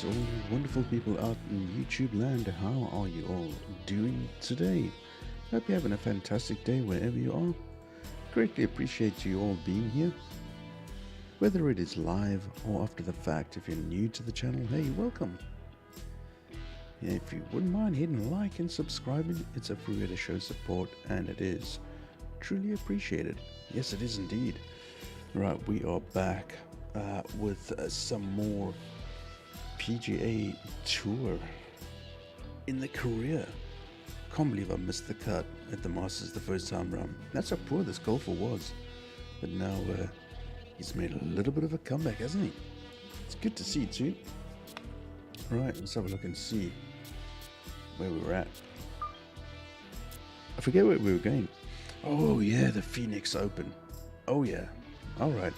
Greetings, all you wonderful people out in YouTube land. How are you all doing today? Hope you're having a fantastic day wherever you are. Greatly appreciate you all being here. Whether it is live or after the fact, if you're new to the channel, hey, welcome. Yeah, if you wouldn't mind hitting like and subscribing, it's a free way to show support, and it is truly appreciated. Yes, it is indeed. Right, we are back with some more PGA Tour in the career. Can't believe I missed the cut at the Masters the first time round. That's how poor this golfer was. But now he's made a little bit of a comeback, hasn't he? It's good to see too. Right, let's have a look and see where we were at. I forget where we were going. Oh yeah, the Phoenix Open. Oh yeah. Alright.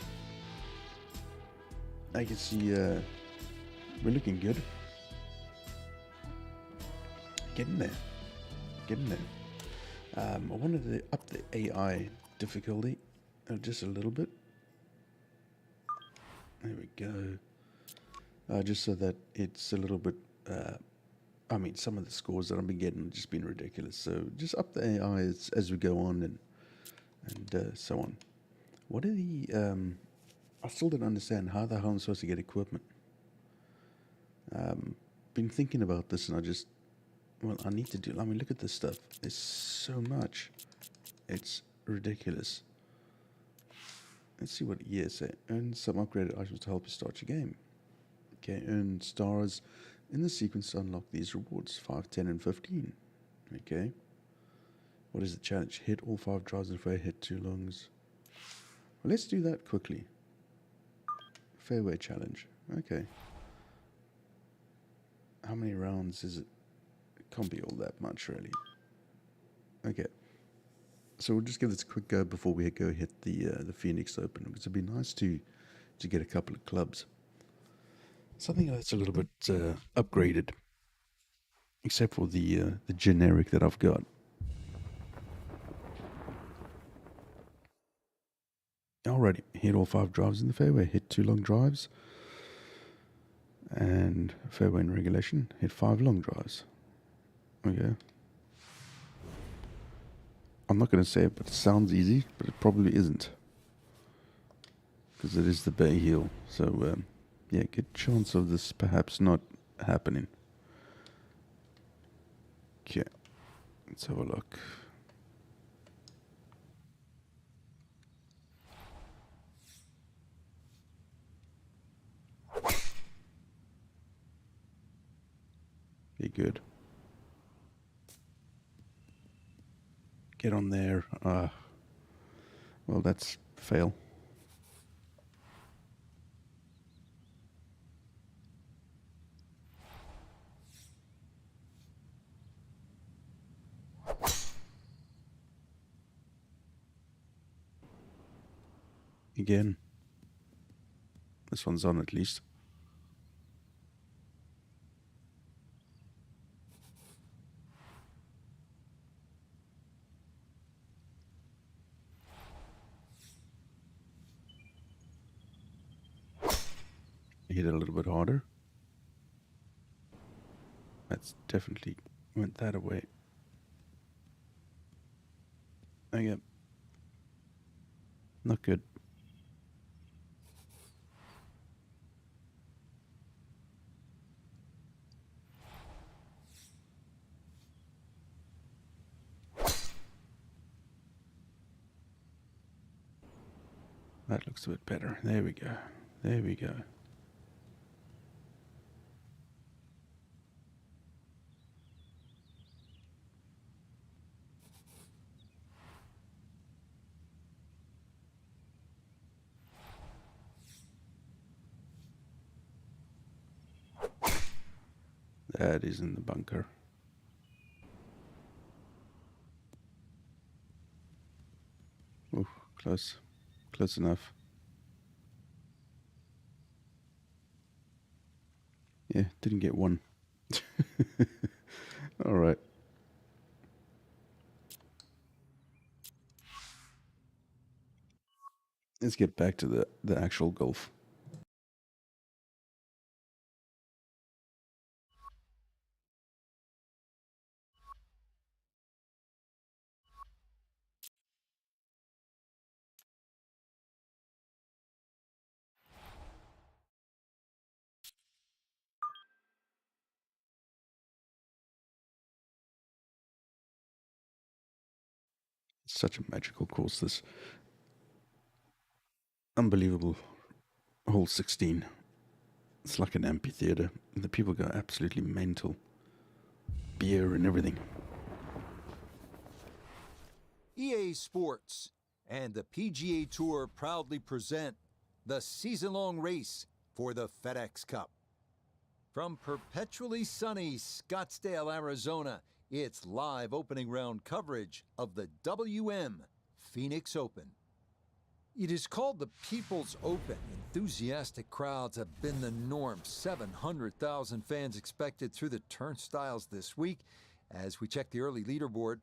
I can see we're looking good. Getting there. Getting there. I wanted to up the AI difficulty just a little bit. There we go. Just so that it's a little bit... I mean, some of the scores that I've been getting have just been ridiculous. So just up the AI as we go on and so on. What are the... I still don't understand how the hell I'm supposed to get equipment. Been thinking about this and I need to do, I mean, look at this stuff. There's so much. It's ridiculous. Let's see what ESA, earn some upgraded items to help you start your game. Okay, earn stars in the sequence to unlock these rewards, 5, 10, and 15. Okay. What is the challenge? Hit all 5 drives in a fair, hit 2 longs. Well, let's do that quickly. Fairway challenge. Okay. How many rounds is it? It can't be all that much, really. Okay. So we'll just give this a quick go before we go hit the Phoenix Open, because it'd be nice to get a couple of clubs. Something that's a little bit upgraded, except for the generic that I've got. Alrighty, hit all 5 drives in the fairway, hit 2 long drives, and fairway in regulation, hit 5 long drives. Okay. I'm not going to say it, but it sounds easy, but it probably isn't. Because it is the Bay Hill. So, yeah, good chance of this perhaps not happening. Okay. Let's have a look. Be good. Get on there. Well, that's fail. Again. This one's on at least. Hit it a little bit harder. That's definitely went that away. Okay. Not good. That looks a bit better. There we go. There we go. That is in the bunker. Ooh, close. Close enough. Yeah, didn't get one. All right. Let's get back to the actual golf. Such a magical course, this. Unbelievable. Hole 16. It's like an amphitheater. The people go absolutely mental. Beer and everything. EA Sports and the PGA Tour proudly present the season-long race for the FedEx Cup. From perpetually sunny Scottsdale, Arizona, it's live opening round coverage of the WM Phoenix Open. It is called the People's Open. Enthusiastic crowds have been the norm. 700,000 fans expected through the turnstiles this week. As we check the early leaderboard,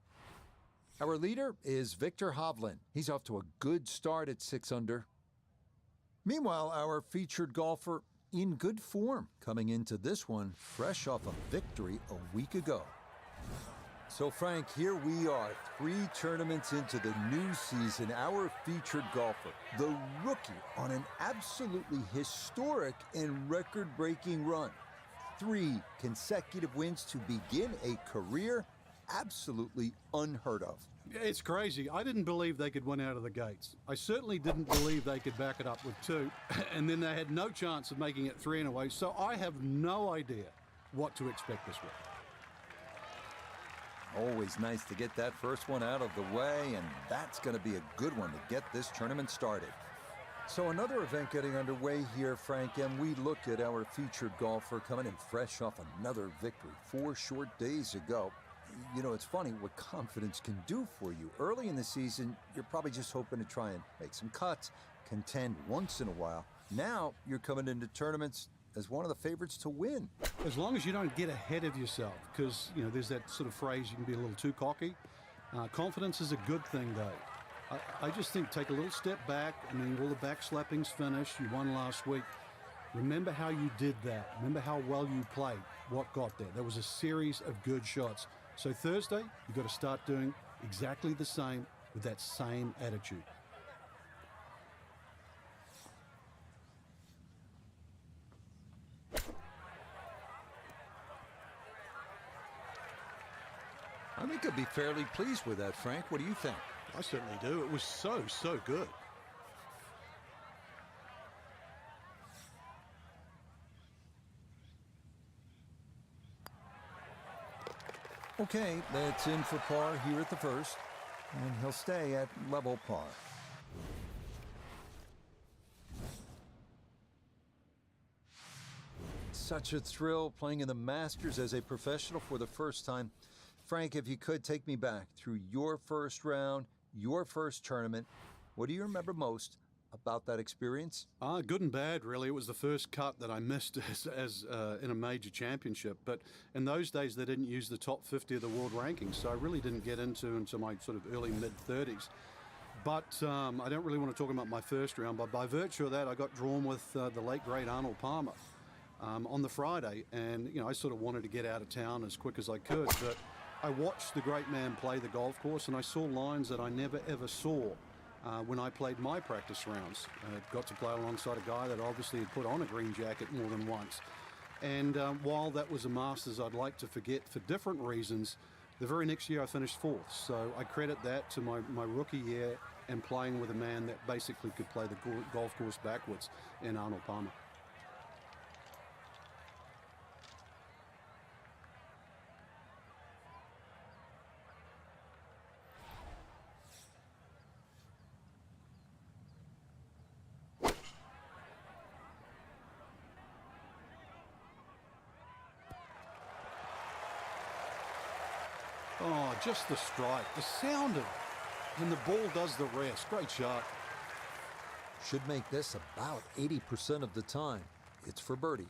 our leader is Viktor Hovland. He's off to a good start at 6 under. Meanwhile, our featured golfer in good form, coming into this one fresh off a victory a week ago. So Frank, here we are, 3 tournaments into the new season. Our featured golfer, the rookie, on an absolutely historic and record-breaking run. 3 consecutive wins to begin a career absolutely unheard of. Yeah, it's crazy. I didn't believe they could win out of the gates. I certainly didn't believe they could back it up with 2, and then they had no chance of making it 3 in a way, so I have no idea what to expect this week. Always nice to get that first one out of the way, and that's going to be a good one to get this tournament started. So another event getting underway here, Frank, and we look at our featured golfer coming in fresh off another victory 4 short days ago. You know, it's funny what confidence can do for you. Early in the season, you're probably just hoping to try and make some cuts, contend once in a while. Now, you're coming into tournaments as one of the favorites to win. As long as you don't get ahead of yourself, because, you know, there's that sort of phrase, you can be a little too cocky. Confidence is a good thing, though. I just think take a little step back. I mean, all the backslapping's finished. You won last week. Remember how you did that. Remember how well you played, what got there. There was a series of good shots. So Thursday, you've got to start doing exactly the same with that same attitude. I think I'd be fairly pleased with that, Frank. What do you think? I certainly do. It was so good. Okay, that's in for par here at the first, and he'll stay at level par. Such a thrill playing in the Masters as a professional for the first time. Frank, if you could take me back through your first round, your first tournament, what do you remember most about that experience? Good and bad, really. It was the first cut that I missed as in a major championship. But in those days, they didn't use the top 50 of the world rankings, so I really didn't get into my sort of early mid-30s. But I don't really want to talk about my first round. But by virtue of that, I got drawn with the late great Arnold Palmer on the Friday, and I sort of wanted to get out of town as quick as I could. But I watched the great man play the golf course, and I saw lines that I never ever saw when I played my practice rounds. Got to play alongside a guy that obviously had put on a green jacket more than once. And while that was a Masters I'd like to forget for different reasons, the very next year I finished 4th. So I credit that to my rookie year and playing with a man that basically could play the golf course backwards in Arnold Palmer. Oh, just the strike, the sound of it, and the ball does the rest. Great shot. Should make this about 80% of the time. It's for birdie.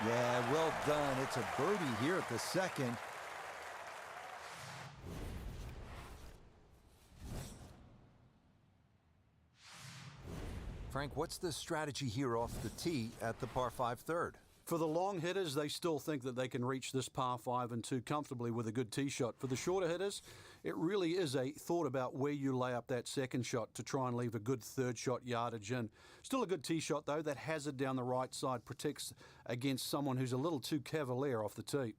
Yeah, well done. It's a birdie here at the second. Frank, what's the strategy here off the tee at the par 5 third? For the long hitters, they still think that they can reach this par 5 and 2 comfortably with a good tee shot. For the shorter hitters, it really is a thought about where you lay up that second shot to try and leave a good third shot yardage in. Still a good tee shot, though. That hazard down the right side protects against someone who's a little too cavalier off the tee.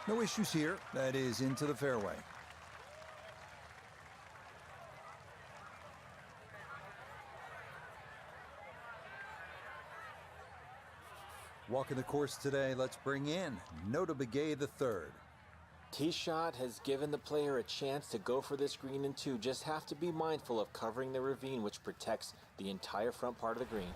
No issues here. That is into the fairway. Walking the course today, let's bring in Notabilie the third. Tee shot has given the player a chance to go for this green in 2. Just have to be mindful of covering the ravine, which protects the entire front part of the green.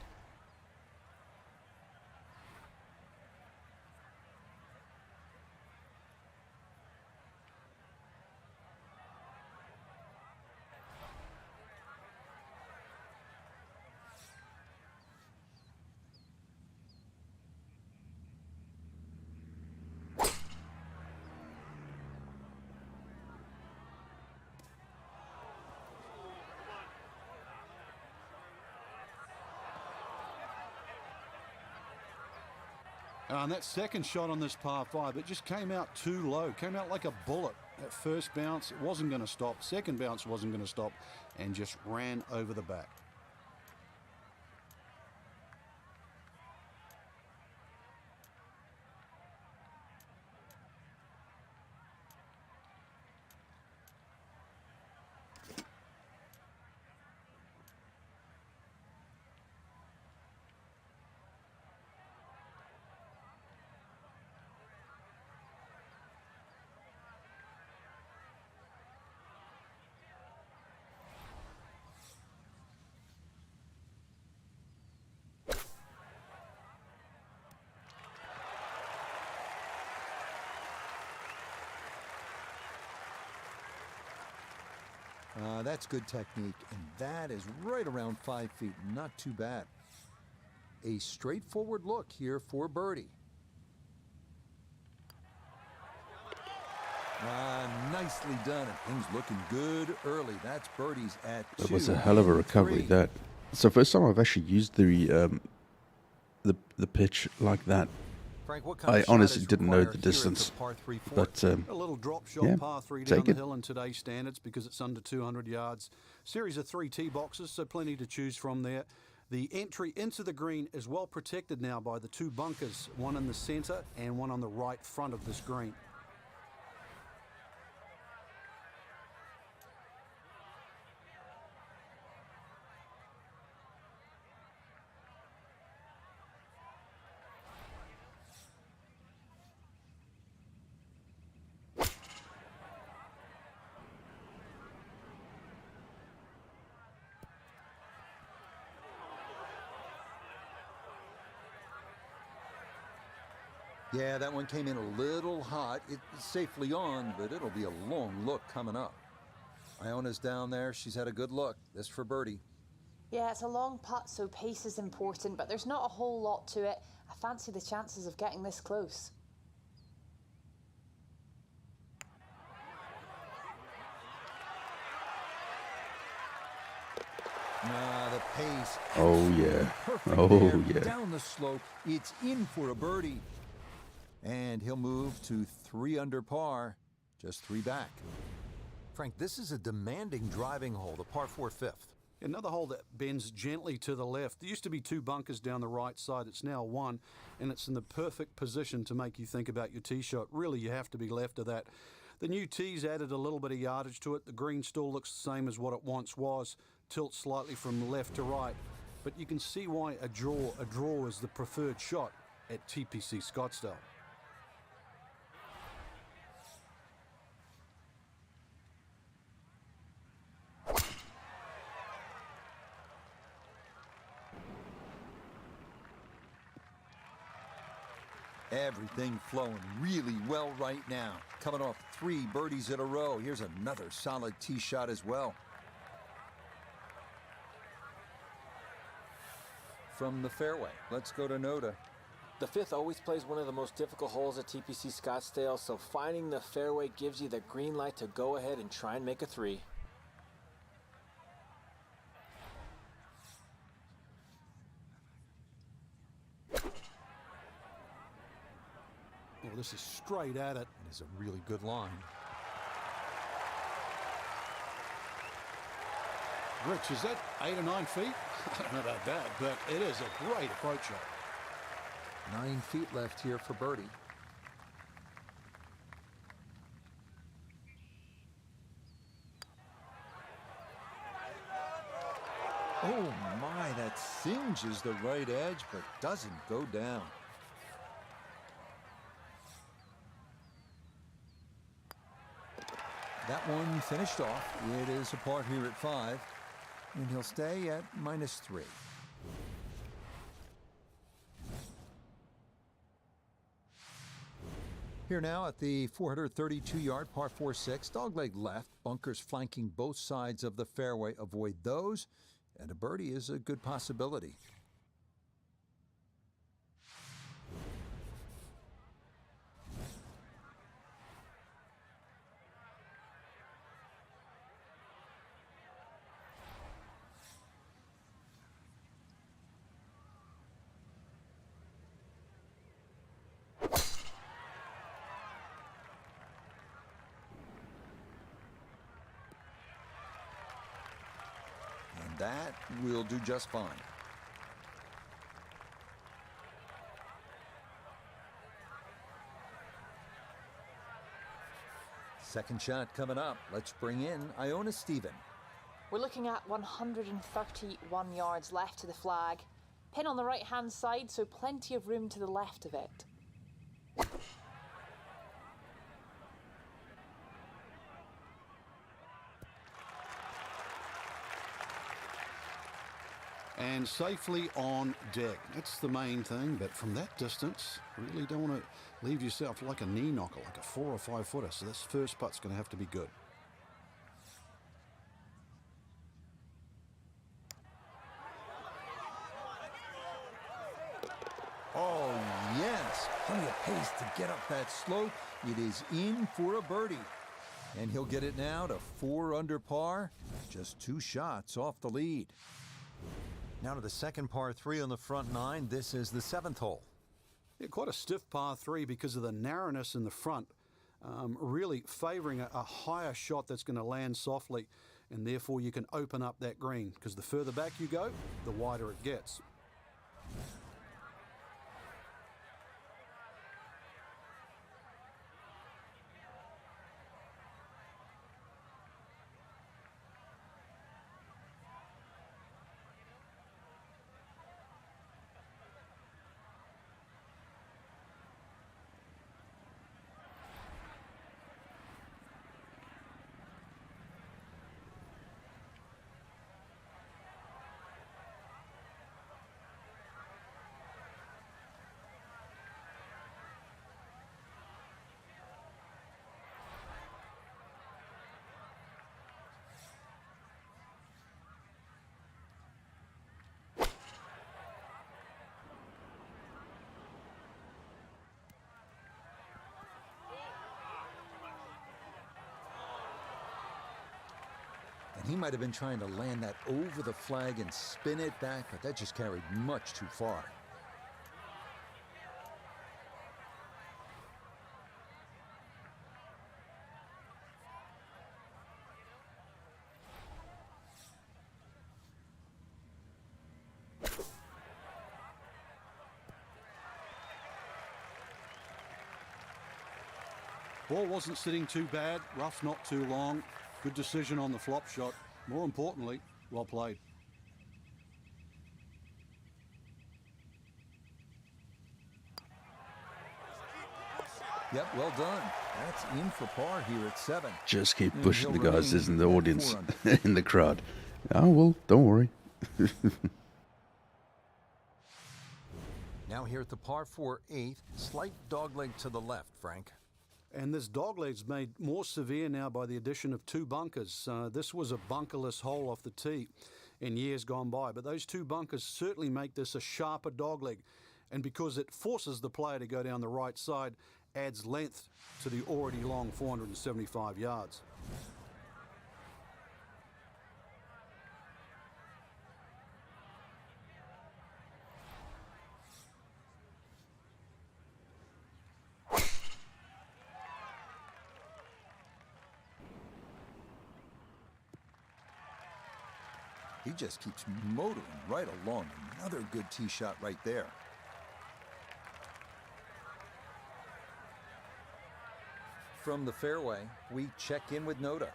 And that second shot on this par 5, it just came out too low, came out like a bullet. That first bounce, it wasn't going to stop. Second bounce wasn't going to stop, and just ran over the back. That's good technique, and that is right around 5 feet. Not too bad. A straightforward look here for birdie. Nicely done, and things looking good early. That's birdies at 2. That was a hell of a recovery. That. It's the first time I've actually used the pitch like that. Frank, what kind I of shot honestly is didn't know required the here at distance, par 3 4? but A little drop shot yeah, par 3 down take the it. hill in today's standards because it's under 200 yards. Series of 3 tee boxes, so plenty to choose from there. The entry into the green is well protected now by the 2 bunkers, one in the center and one on the right front of this green. Yeah, that one came in a little hot. It's safely on, but it'll be a long look coming up. Iona's down there. She's had a good look. This for birdie. Yeah, it's a long putt, so pace is important, but there's not a whole lot to it. I fancy the chances of getting this close. The pace. Oh yeah, Perfect oh there. yeah. Down the slope. It's in for a birdie. And he'll move to 3 under par, just 3 back. Frank, this is a demanding driving hole, the par 4 fifth. Another hole that bends gently to the left. There used to be 2 bunkers down the right side. It's now 1, and it's in the perfect position to make you think about your tee shot. Really, you have to be left of that. The new tees added a little bit of yardage to it. The green still looks the same as what it once was. Tilts slightly from left to right. But you can see why a draw is the preferred shot at TPC Scottsdale. Everything flowing really well right now. Coming off 3 birdies in a row. Here's another solid tee shot as well. From the fairway, let's go to Noda. The 5th always plays one of the most difficult holes at TPC Scottsdale, so finding the fairway gives you the green light to go ahead and try and make a 3. Well, this is straight at it. It is a really good line. Rich, is that 8 or 9 feet? I don't know about that, but it is a great approach shot. 9 feet left here for birdie. Oh my, that singes the right edge, but doesn't go down. That one finished off. It is a par here at 5, and he'll stay at -3. Here now at the 432-yard par 4-6, dogleg left, bunkers flanking both sides of the fairway. Avoid those, and a birdie is a good possibility. That will do just fine. Second shot coming up. Let's bring in Iona Stephen. We're looking at 131 yards left to the flag. Pin on the right-hand side, so plenty of room to the left of it. And safely on deck. That's the main thing, but from that distance, really don't want to leave yourself like a knee knocker, like a 4 or 5 footer. So this first putt's going to have to be good. Oh, yes. Plenty of pace to get up that slope. It is in for a birdie. And he'll get it now to 4 under par. Just 2 shots off the lead. Now to the second par 3 on the front 9. This is the 7th hole. Yeah, quite a stiff par 3 because of the narrowness in the front. Really favouring a higher shot that's going to land softly, and therefore you can open up that green, because the further back you go, the wider it gets. He might have been trying to land that over the flag and spin it back, but that just carried much too far. Ball wasn't sitting too bad, rough not too long. Good decision on the flop shot. More importantly, well played. Yep, well done. That's in for par here at 7. Just keep pushing the guys in the audience, in the crowd. Oh, well, don't worry. Now here at the par 4 8th, slight dogleg to the left, Frank. And this dogleg's made more severe now by the addition of 2 bunkers. This was a bunkerless hole off the tee in years gone by, but those 2 bunkers certainly make this a sharper dogleg. And because it forces the player to go down the right side, adds length to the already long 475 yards. He just keeps motoring right along. Another good tee shot right there. From the fairway, we check in with Noda.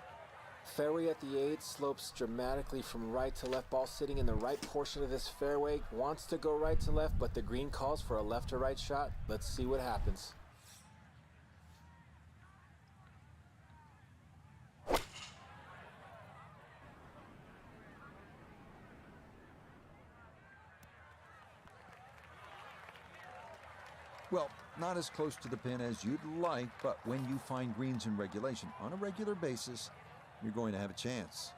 Fairway at the 8th slopes dramatically from right to left. Ball sitting in the right portion of this fairway. Wants to go right to left, but the green calls for a left to right shot. Let's see what happens. Well, not as close to the pin as you'd like, but when you find greens in regulation on a regular basis, you're going to have a chance.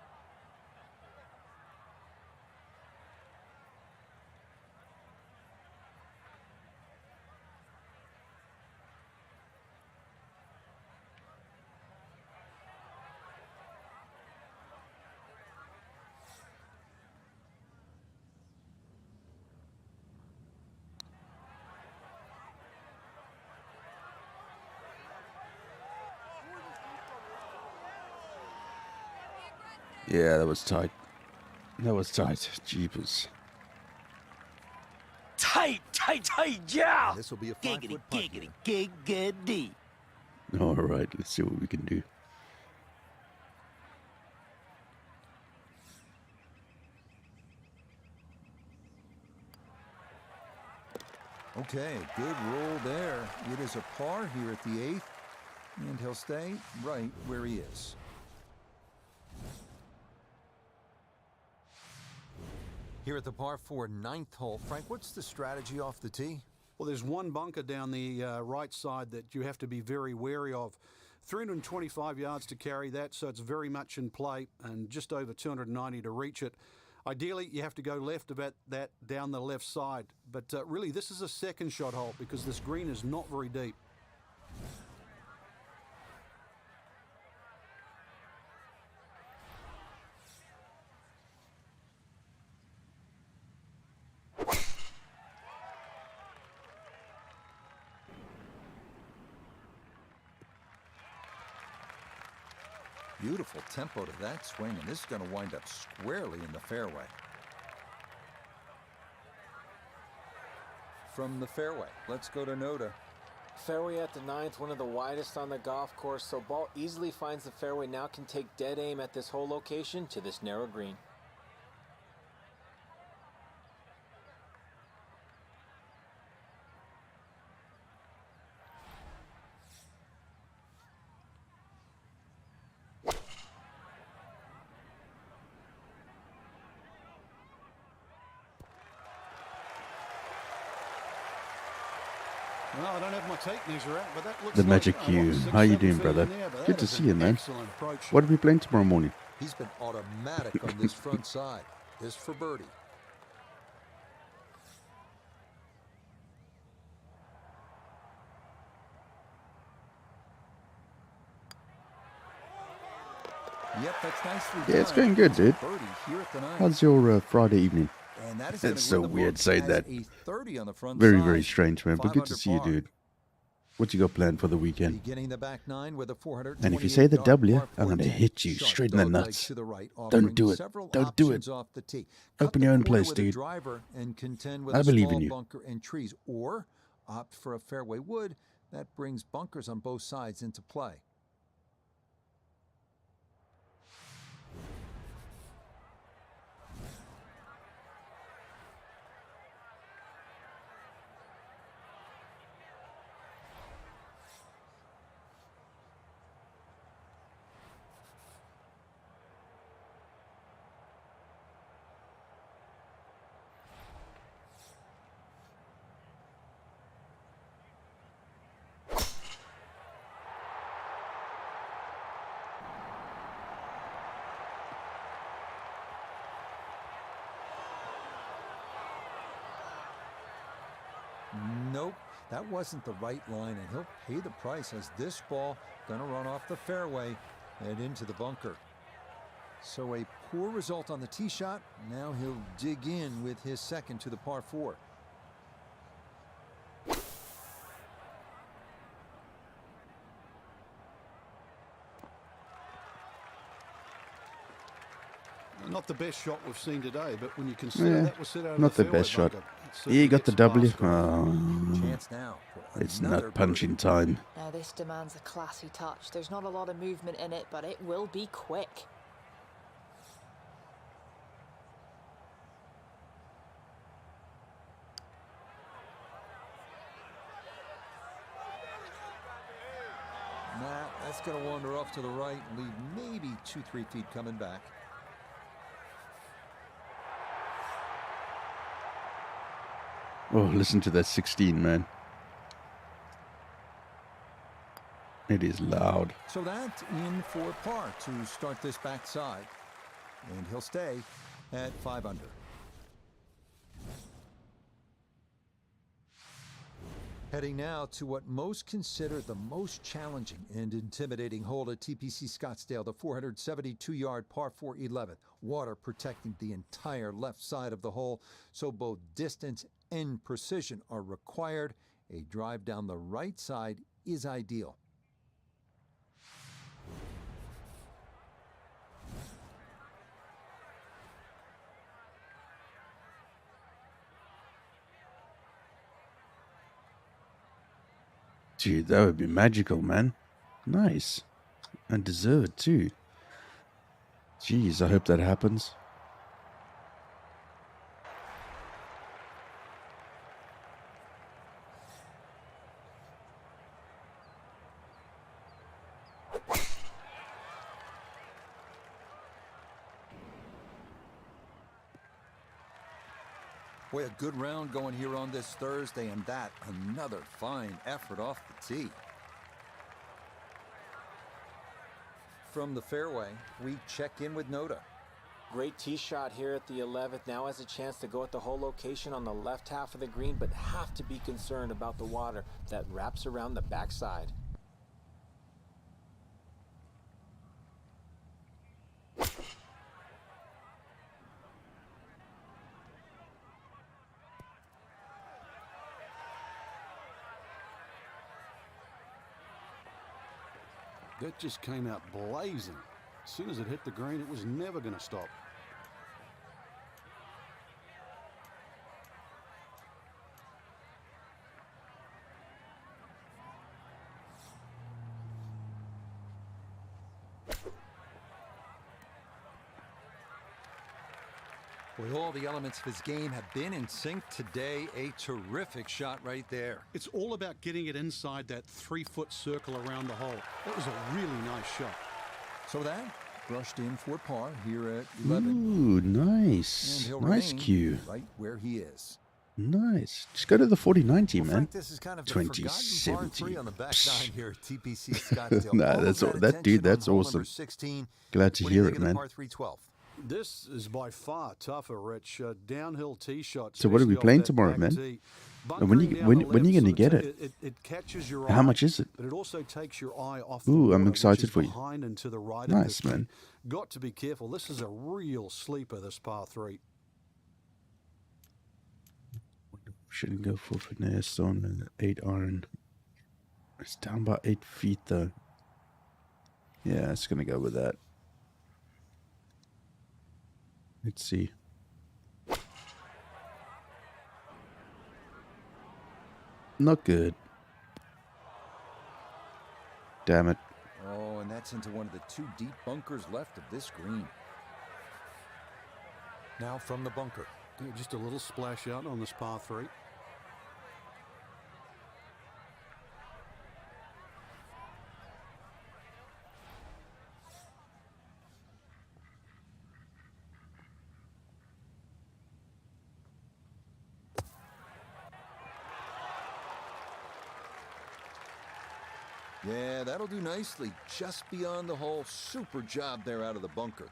Yeah, that was tight. That was tight. Jeepers. Tight, yeah! This will be a Giggity, 5-foot putt giggity, here. giggity. All right, let's see what we can do. Okay, good roll there. It is a par here at the 8th, and he'll stay right where he is. Here at the par 4 9th hole, Frank, what's the strategy off the tee? Well, there's one bunker down the right side that you have to be very wary of. 325 yards to carry that, so it's very much in play, and just over 290 to reach it. Ideally, you have to go left about that down the left side. But really, this is a second shot hole because this green is not very deep. Beautiful tempo to that swing, and this is going to wind up squarely in the fairway. From the fairway, let's go to Noda. Fairway at the 9th, one of the widest on the golf course, so ball easily finds the fairway. Now can take dead aim at this whole location to this narrow green. Well, I don't have my tape measure out, but that looks The like, Magic Q. How you doing, 6-7 feet brother? in there, but Good that to is see an you, man. excellent approach. What are we playing tomorrow morning? He's been automatic on this front side. This for birdie. Yep, that's nicely done. Yeah, it's going good, dude. Birdie here at the 9th. How's your Friday evening? And that is That's gonna so win the weird book saying as that. a 30 on the front Very, side. very strange, man. But good to 500 see you, par. dude. What you got planned for the weekend? Beginning the back 9 with a 428 And if you say the yard W, par I'm going to 14. hit you Sharp straight in the dog leg nuts. to the right, Don't offering do it. several Don't do it. options off the tee. Cut Open the your own corner place, with a dude. driver and contend with I a believe small in you. bunker and trees, or opt for a fairway wood that brings bunkers on both sides into play. That wasn't the right line, and he'll pay the price as this ball going to run off the fairway and into the bunker. So a poor result on the tee shot. Now he'll dig in with his second to the par 4. Not the best shot we've seen today, but when you consider that was set out of not the fairway best shot. bunker, He got the W. Chance now for It's another not punching time. Now this demands a classy touch. There's not a lot of movement in it, but it will be quick. Nah, that's going to wander off to the right and leave maybe 2-3 feet coming back. Oh, listen to that 16, man. It is loud. So that's in for par to start this backside. And he'll stay at 5 under. Heading now to what most consider the most challenging and intimidating hole at TPC Scottsdale, the 472-yard par 4 11th. Water protecting the entire left side of the hole, so both distance and precision are required. A drive down the right side is ideal. Dude, that would be magical, man. Nice. And deserved, too. Jeez, I hope that happens. Boy, a good round going here on this Thursday, and that another fine effort off the tee. From the fairway, we check in with Noda. Great tee shot here at the 11th. Now has a chance to go at the hole location on the left half of the green, but have to be concerned about the water that wraps around the backside. That just came out blazing. As soon as it hit the green, it was never going to stop. Boy, all the elements of his game have been in sync today. A terrific shot right there. It's all about getting it inside that 3-foot circle around the hole. That was a really nice shot. So that brushed in for par here at 11. Ooh, nice. Nice cue. Right where he is. Nice. Just go to the 4090, Well, man. Frank, this is kind of the forgotten par 2070. 3 on the back nine here at TPC Scottsdale. Nah, All of that's that that dude. attention That's on hole awesome. number 16. Glad to What do you hear think it, of the man. par 3 12? This is by far tougher, Rich. Downhill tee shot. So what are we especially off playing that tomorrow, back man? tee. And when you Bunkering when down the when are you left gonna sort get of it? It catches your How eye, much is it? but it also takes your eye off Ooh, the water, I'm excited which is for you. behind and to the right Nice, of this man. tree. Got to be careful. This is a real sleeper, this par 3. Shouldn't go for finesse on an 8 iron. It's down by 8 feet though. Yeah, it's gonna go with that. Let's see. Not good. Damn it. Oh, and that's into one of the 2 deep bunkers left of this green. Now from the bunker. Yeah, just a little splash out on this par 3. Yeah, that'll do nicely. Just beyond the hole. Super job there out of the bunker.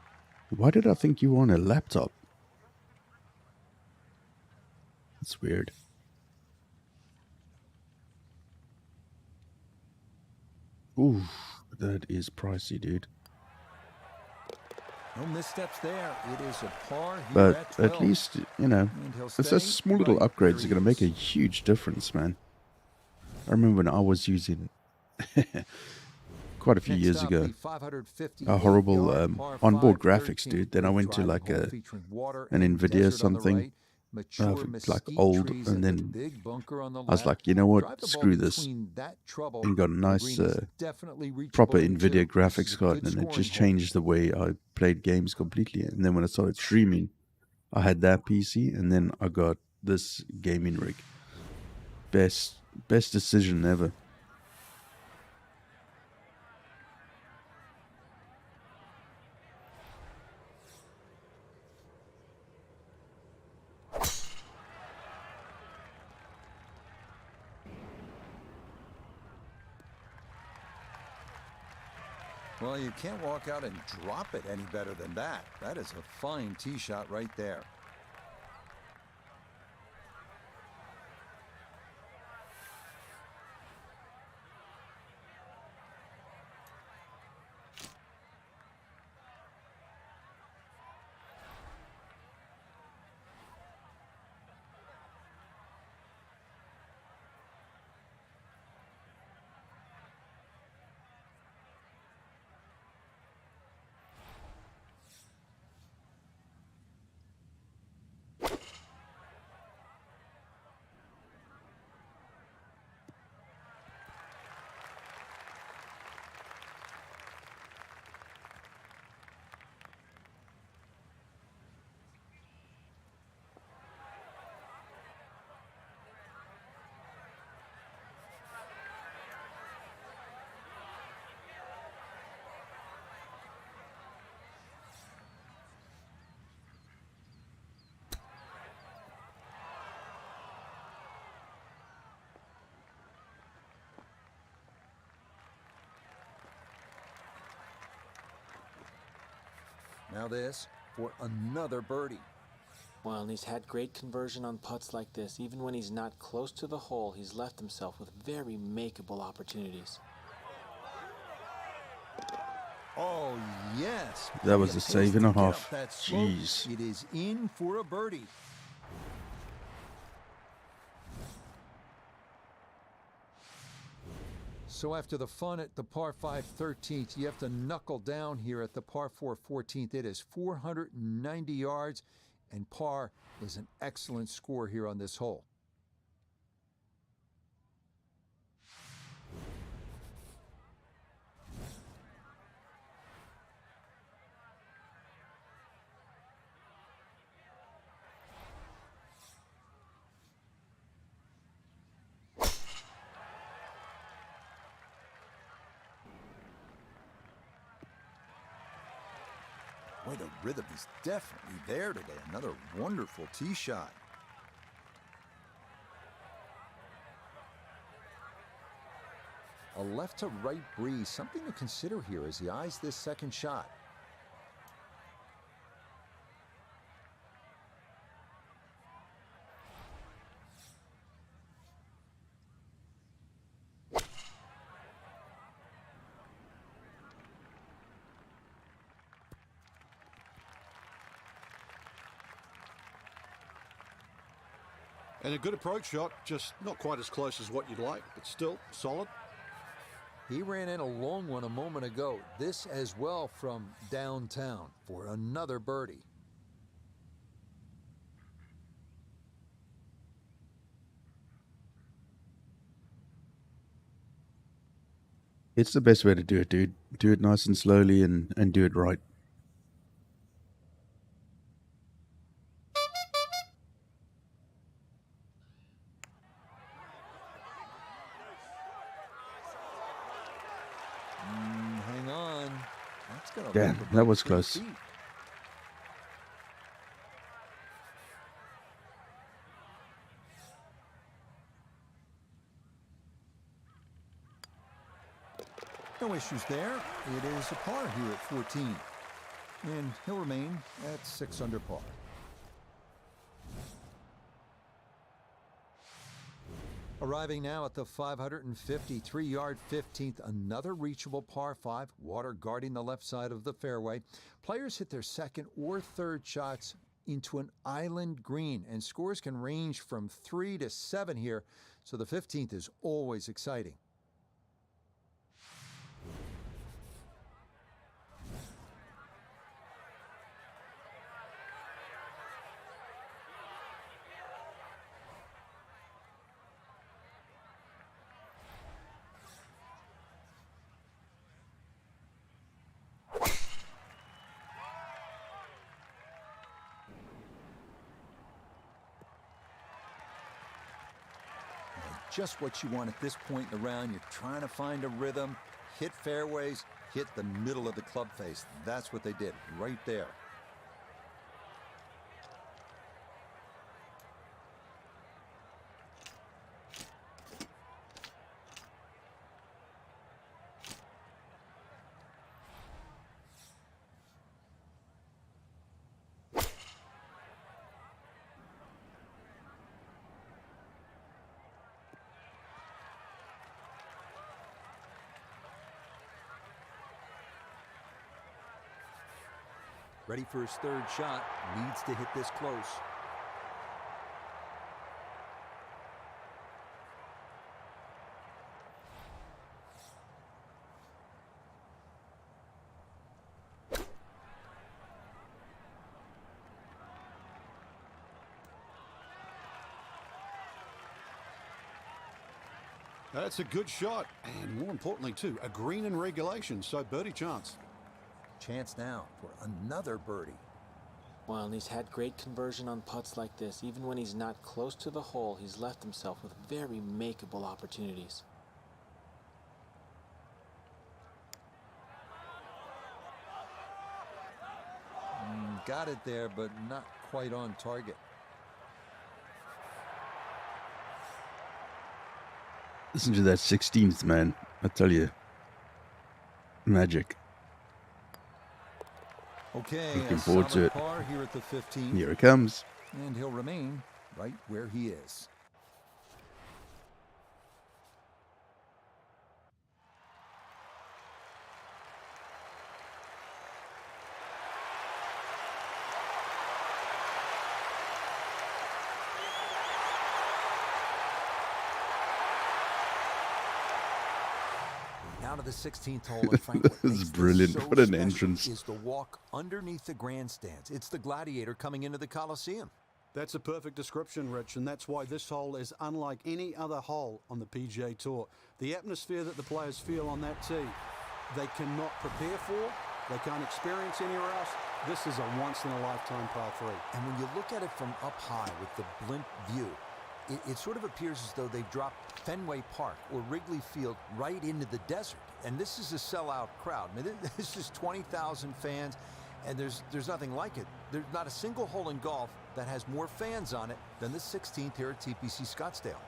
Why did I think you were on a laptop? That's weird. Ooh, that is pricey, dude. No missteps there. It is a par here But at 12. at least, you know, And he'll it's a stay small little right upgrades where are going to he make a is. huge difference, man. I remember when I was using quite a few Next years up, ago, the 558 a horrible yard par onboard 5 graphics, 13th dude. Then I went to driving like hole featuring water an and NVIDIA desert on the something, right, mature like mesquite old, trees and and the then big bunker on the I was left. like, you know what, Drive the ball screw this, between that trouble. and got a The nice green is definitely proper reachable NVIDIA into. This is graphics a card, good and it scoring just hole. changed the way I played games completely. And then when I started streaming, I had that PC, and then I got this gaming rig. Best decision ever. Well, you can't walk out and drop it any better than that. That is a fine tee shot right there. Now this for another birdie. Well, and he's had great conversion on putts like this. Even when he's not close to the hole, he's left himself with very makeable opportunities. Oh, yes. That was He a has save to and a get up half. that slope. Jeez. It is in for a birdie. So after the fun at the par 5 13th, you have to knuckle down here at the par 4 14th. It is 490 yards, and par is an excellent score here on this hole. Boy, the rhythm is definitely there today. Another wonderful tee shot. A left to right breeze, something to consider here as he eyes this second shot. And a good approach shot, just not quite as close as what you'd like, but still solid. He ran in a long one a moment ago. This as well from downtown for another birdie. It's the best way to do it, dude. Do it nice and slowly and do it right. Hang on. That's gonna Damn, leave about that was 3 close. feet. No issues there. It is a par here at 14. And he'll remain at 6 under par. Arriving now at the 553-yard 15th, another reachable par 5, water guarding the left side of the fairway. Players hit their second or third shots into an island green, and scores can range from 3 to 7 here, so the 15th is always exciting. Just what you want at this point in the round. You're trying to find a rhythm, hit fairways, hit the middle of the club face. That's what they did right there. Ready for his third shot, needs to hit this close. That's a good shot, and more importantly too, a green in regulation, so birdie chance. Chance now for another birdie. Well, and he's had great conversion on putts like this. Even when he's not close to the hole, he's left himself with very makeable opportunities. Got it there, but not quite on target. Listen to that 16th, man. I tell you. Magic. Okay, Looking a forward to solid it. par here at the 15th. Here it comes. And he'll remain right where he is. Down to the 16th hole, and Frank, what This is makes brilliant. so What an special entrance. is the walk underneath the grandstands. It's the gladiator coming into the Coliseum. That's a perfect description, Rich, and that's why this hole is unlike any other hole on the PGA Tour. The atmosphere that the players feel on that tee, they cannot prepare for, they can't experience anywhere else. This is a once-in-a-lifetime par 3. And when you look at it from up high with the blimp view, it sort of appears as though they've dropped Fenway Park or Wrigley Field right into the desert. And this is a sellout crowd. I mean, this is 20,000 fans, and there's nothing like it. There's not a single hole in golf that has more fans on it than the 16th here at TPC Scottsdale.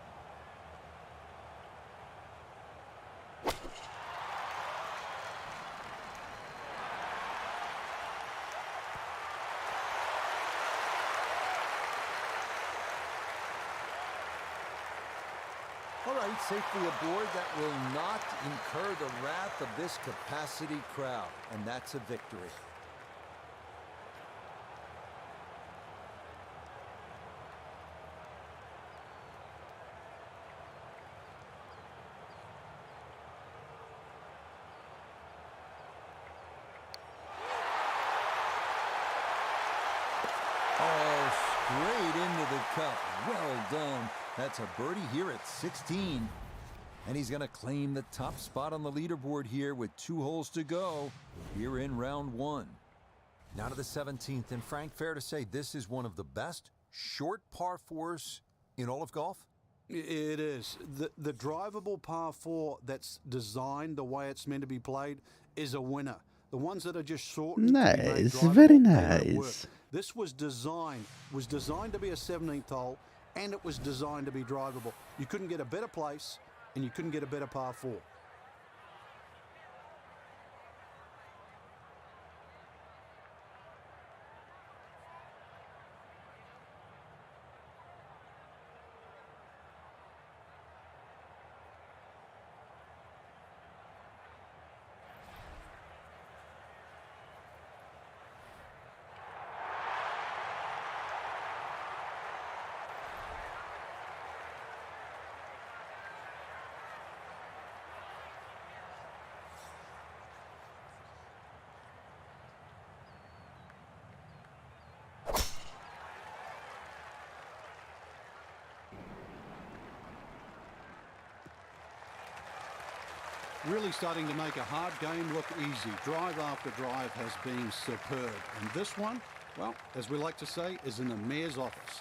All right, safely aboard. That will not incur the wrath of this capacity crowd, and that's a victory. Oh, straight into the cup. Well done. That's a birdie here at 16. And he's going to claim the top spot on the leaderboard here with 2 holes to go here in round 1. Now to the 17th. And Frank, fair to say this is one of the best short par 4s in all of golf? It is. The drivable par 4 that's designed the way it's meant to be played is a winner. The ones that are just shortened to be made Nice, drivable, very they don't work. nice. This was designed to be a 17th hole, and it was designed to be drivable. You couldn't get a better place, and you couldn't get a better par 4. Really starting to make a hard game look easy. Drive after drive has been superb. And this one, well, as we like to say, is in the mayor's office.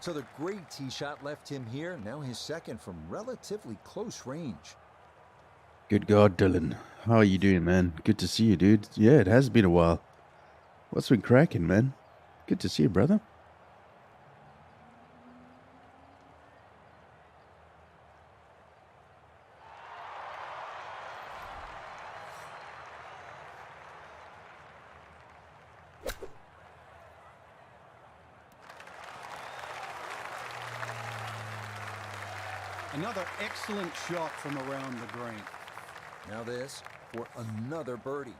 So the great tee shot left him here. Now his second from relatively close range. Good God, Dylan. How are you doing, man? Good to see you, dude. Yeah, it has been a while. What's been cracking, man? Good to see you, brother. Another excellent shot from around the green. Now this for another birdie.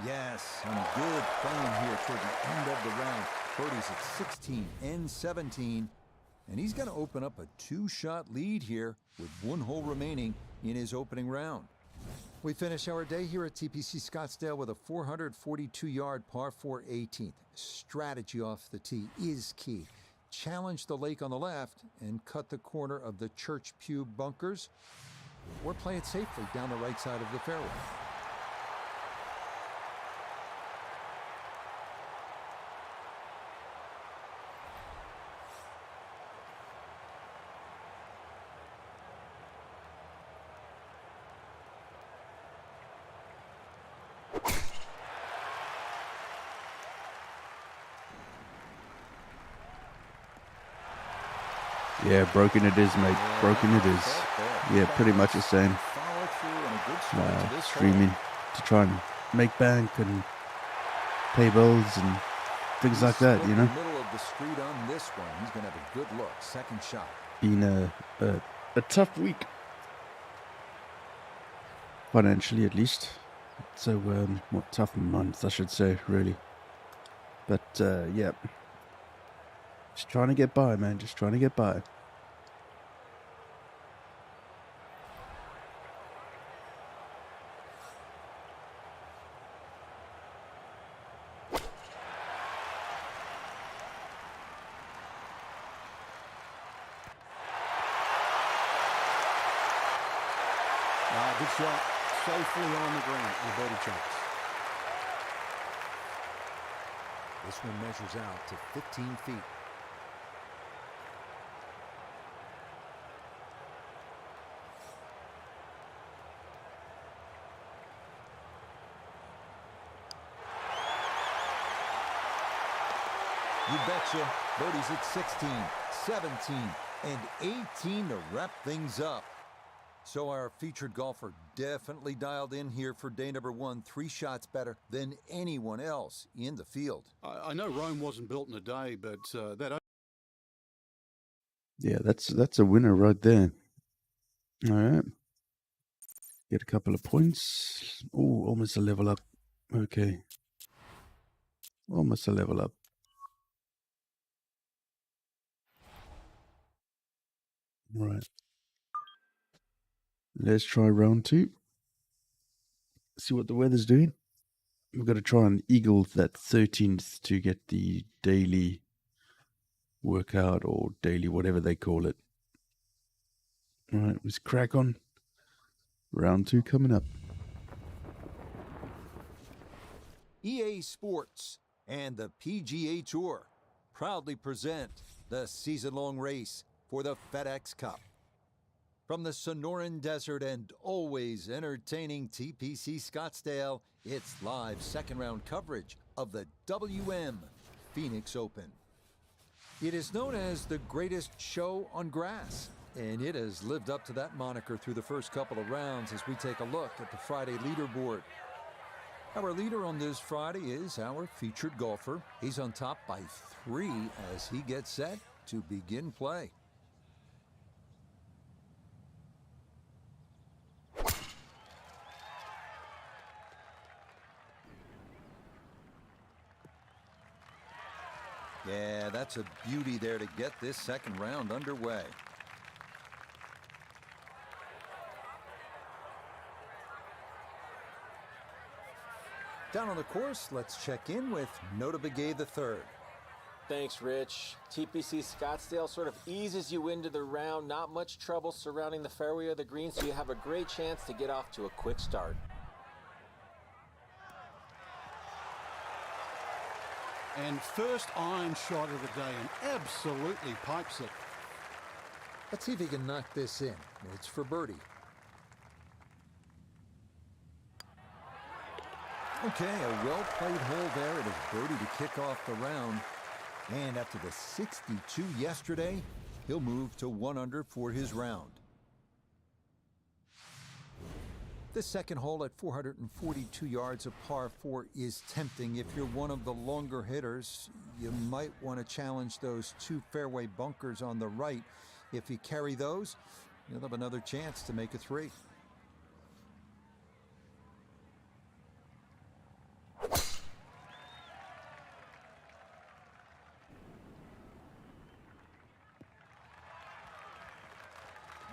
Yes, some good playing here toward the end of the round. Birdies at 16 and 17. And he's going to open up a two-shot lead here with one hole remaining in his opening round. We finish our day here at TPC Scottsdale with a 442-yard par 4 18th. Strategy off the tee is key. Challenge the lake on the left and cut the corner of the Church Pew bunkers, or play it safely down the right side of the fairway. Yeah, broken it is, mate. Broken it is. Yeah, pretty much the same. Streaming to try and make bank and pay bills and things like that, you know. Middle of the street on this one. He's going to have a good look. Second shot. Been a tough week. Financially, at least. So, what tough month, I should say, really. But, yeah. Just trying to get by, man. Just trying to get by. Good shot. Safely on the ground in the birdie chance. This one measures out to 15 feet. You betcha. Birdies at 16, 17, and 18 to wrap things up. So our featured golfer definitely dialed in here for day number one, 3 shots better than anyone else in the field. I know Rome wasn't built in a day, but that... Yeah, that's a winner right there. All right. Get a couple of points. Oh, almost a level up. Okay. Almost a level up. Right. Let's try round 2. See what the weather's doing. We've got to try and eagle that 13th to get the daily workout or daily whatever they call it. All right, let's crack on. Round 2 coming up. EA Sports and the PGA Tour proudly present the season-long race for the FedEx Cup. From the Sonoran Desert and always entertaining TPC Scottsdale, it's live second-round coverage of the WM Phoenix Open. It is known as the greatest show on grass, and it has lived up to that moniker through the first couple of rounds as we take a look at the Friday leaderboard. Our leader on this Friday is our featured golfer. He's on top by 3 as he gets set to begin play. Yeah, that's a beauty there to get this second round underway. Down on the course, let's check in with Nota Begay III. Thanks, Rich. TPC Scottsdale sort of eases you into the round. Not much trouble surrounding the fairway or the green, so you have a great chance to get off to a quick start. And first iron shot of the day, and absolutely pipes it. Let's see if he can knock this in. It's for birdie. Okay, a well-played hole there. It is birdie to kick off the round. And after the 62 yesterday, he'll move to 1 under for his round. The second hole at 442 yards of par 4 is tempting. If you're one of the longer hitters, you might want to challenge those 2 fairway bunkers on the right. If you carry those, you'll have another chance to make a 3.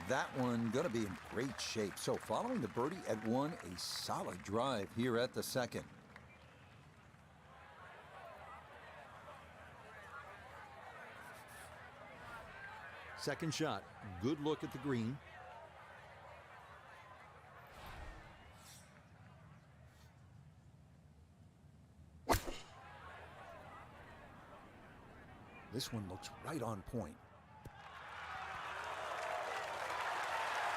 That one going to be in great shape. So following the birdie at 1, a solid drive here at the second. Second shot, good look at the green. This one looks right on point.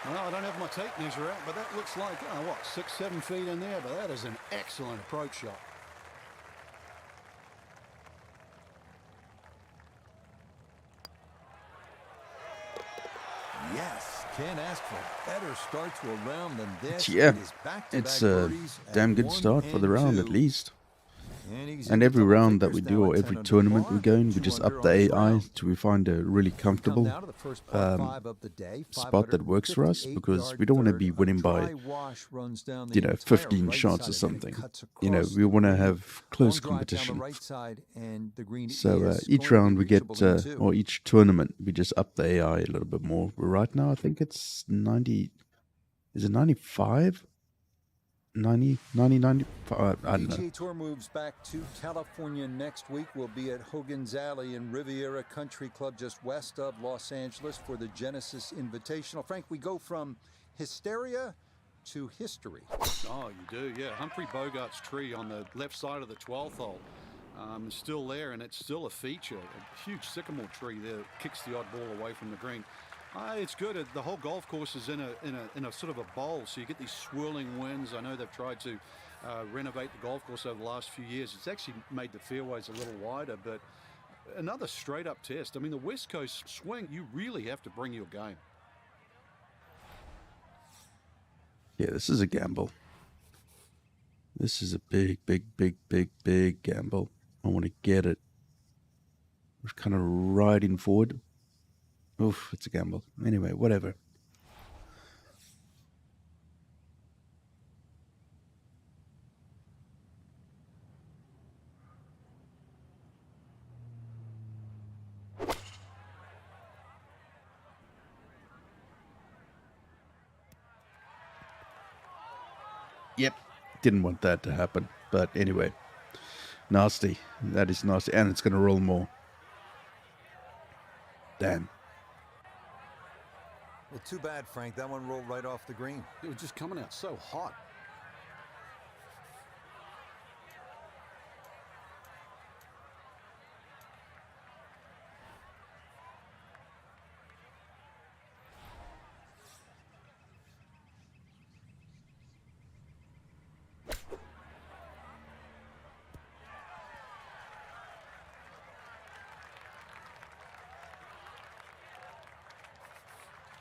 Well, I don't have my tape measure out, but that looks like, what, 6-7 feet in there, but that is an excellent approach shot. Yes, can't ask for a better start to a round than this. Yeah, It is back-to-back it's a birdies at damn good 1 start for the and round at 2. least. he's And in every double round that we figures do, now or at every 10 under tournament par, we go in, we 2 just under up the on his AI round. till we find a really Come comfortable down to the first par 5 of the day, spot that works for us, 558 because we don't want to yard be third. winning A by, dry wash runs down the you know, entire 15 right shots side or of it. It something. cuts You know, across we the want to green. have close Long drive down the competition. right side, and the green So is each going to round be we get, reachable in 2. or each tournament, we just up the AI a little bit more. Right now, I think it's 90, is it 95? 90, 95, I don't know. PGA Tour moves back to California next week. We'll be at Hogan's Alley in Riviera Country Club just west of Los Angeles for the Genesis Invitational. Frank, we go from hysteria to history. Oh, you do, yeah. Humphrey Bogart's tree on the left side of the 12th hole is still there, and it's still a feature. A huge sycamore tree there kicks the odd ball away from the green. It's good. The whole golf course is in a sort of a bowl, so you get these swirling winds. I know they've tried to renovate the golf course over the last few years. It's actually made the fairways a little wider, but another straight up test. I mean, the West Coast swing, you really have to bring your game. Yeah, this is a gamble. This is a big gamble. I want to get it. We're kind of riding forward. Oof, it's a gamble. Anyway, whatever. Yep, didn't want that to happen. But anyway, nasty. That is nasty. And it's going to roll more. Damn. Well, too bad, Frank. That one rolled right off the green. It was just coming out so hot.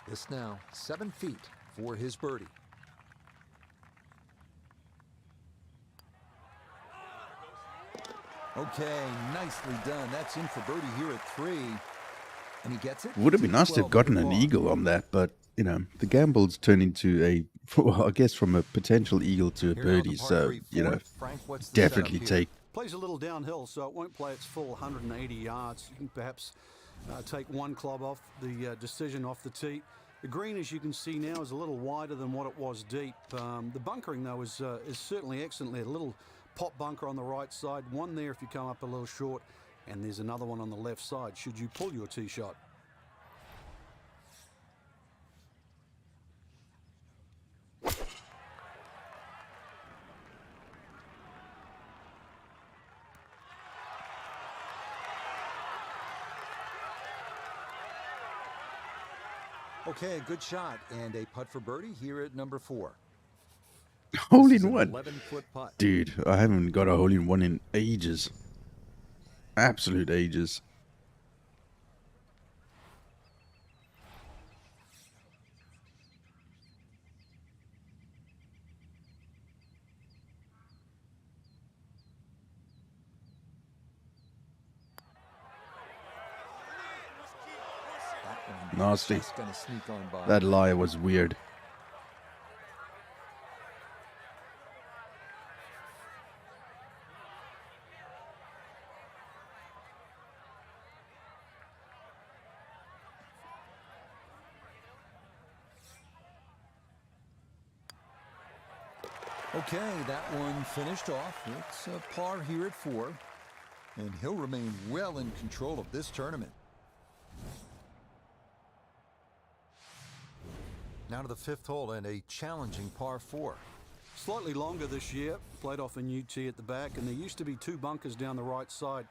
This now 7 feet for his birdie. Okay, nicely done. That's in for birdie here at 3. And he gets it. Would have been nice to have gotten an eagle on that, but, you know, the gamble's turned into a, well, I guess from a potential eagle to a birdie, so, you know, definitely take. Plays a little downhill, so it won't play its full 180 yards. You can perhaps take one club off the decision off the tee. The green, as you can see now, is a little wider than what it was deep. The bunkering, though, is certainly excellent there. A little pop bunker on the right side. One there if you come up a little short. And there's another one on the left side should you pull your tee shot. Okay, a good shot and a putt for birdie here at number 4. Hole This is in an one. 11-foot putt. Dude, I haven't got a hole in one in ages. Absolute ages. That one Nasty. just gonna sneak on by. That lie was weird. Okay, that one finished off. It's a par here at 4, and he'll remain well in control of this tournament. Now to the 5th hole and a challenging par 4. Slightly longer this year, played off a new tee at the back, and there used to be 2 bunkers down the right side.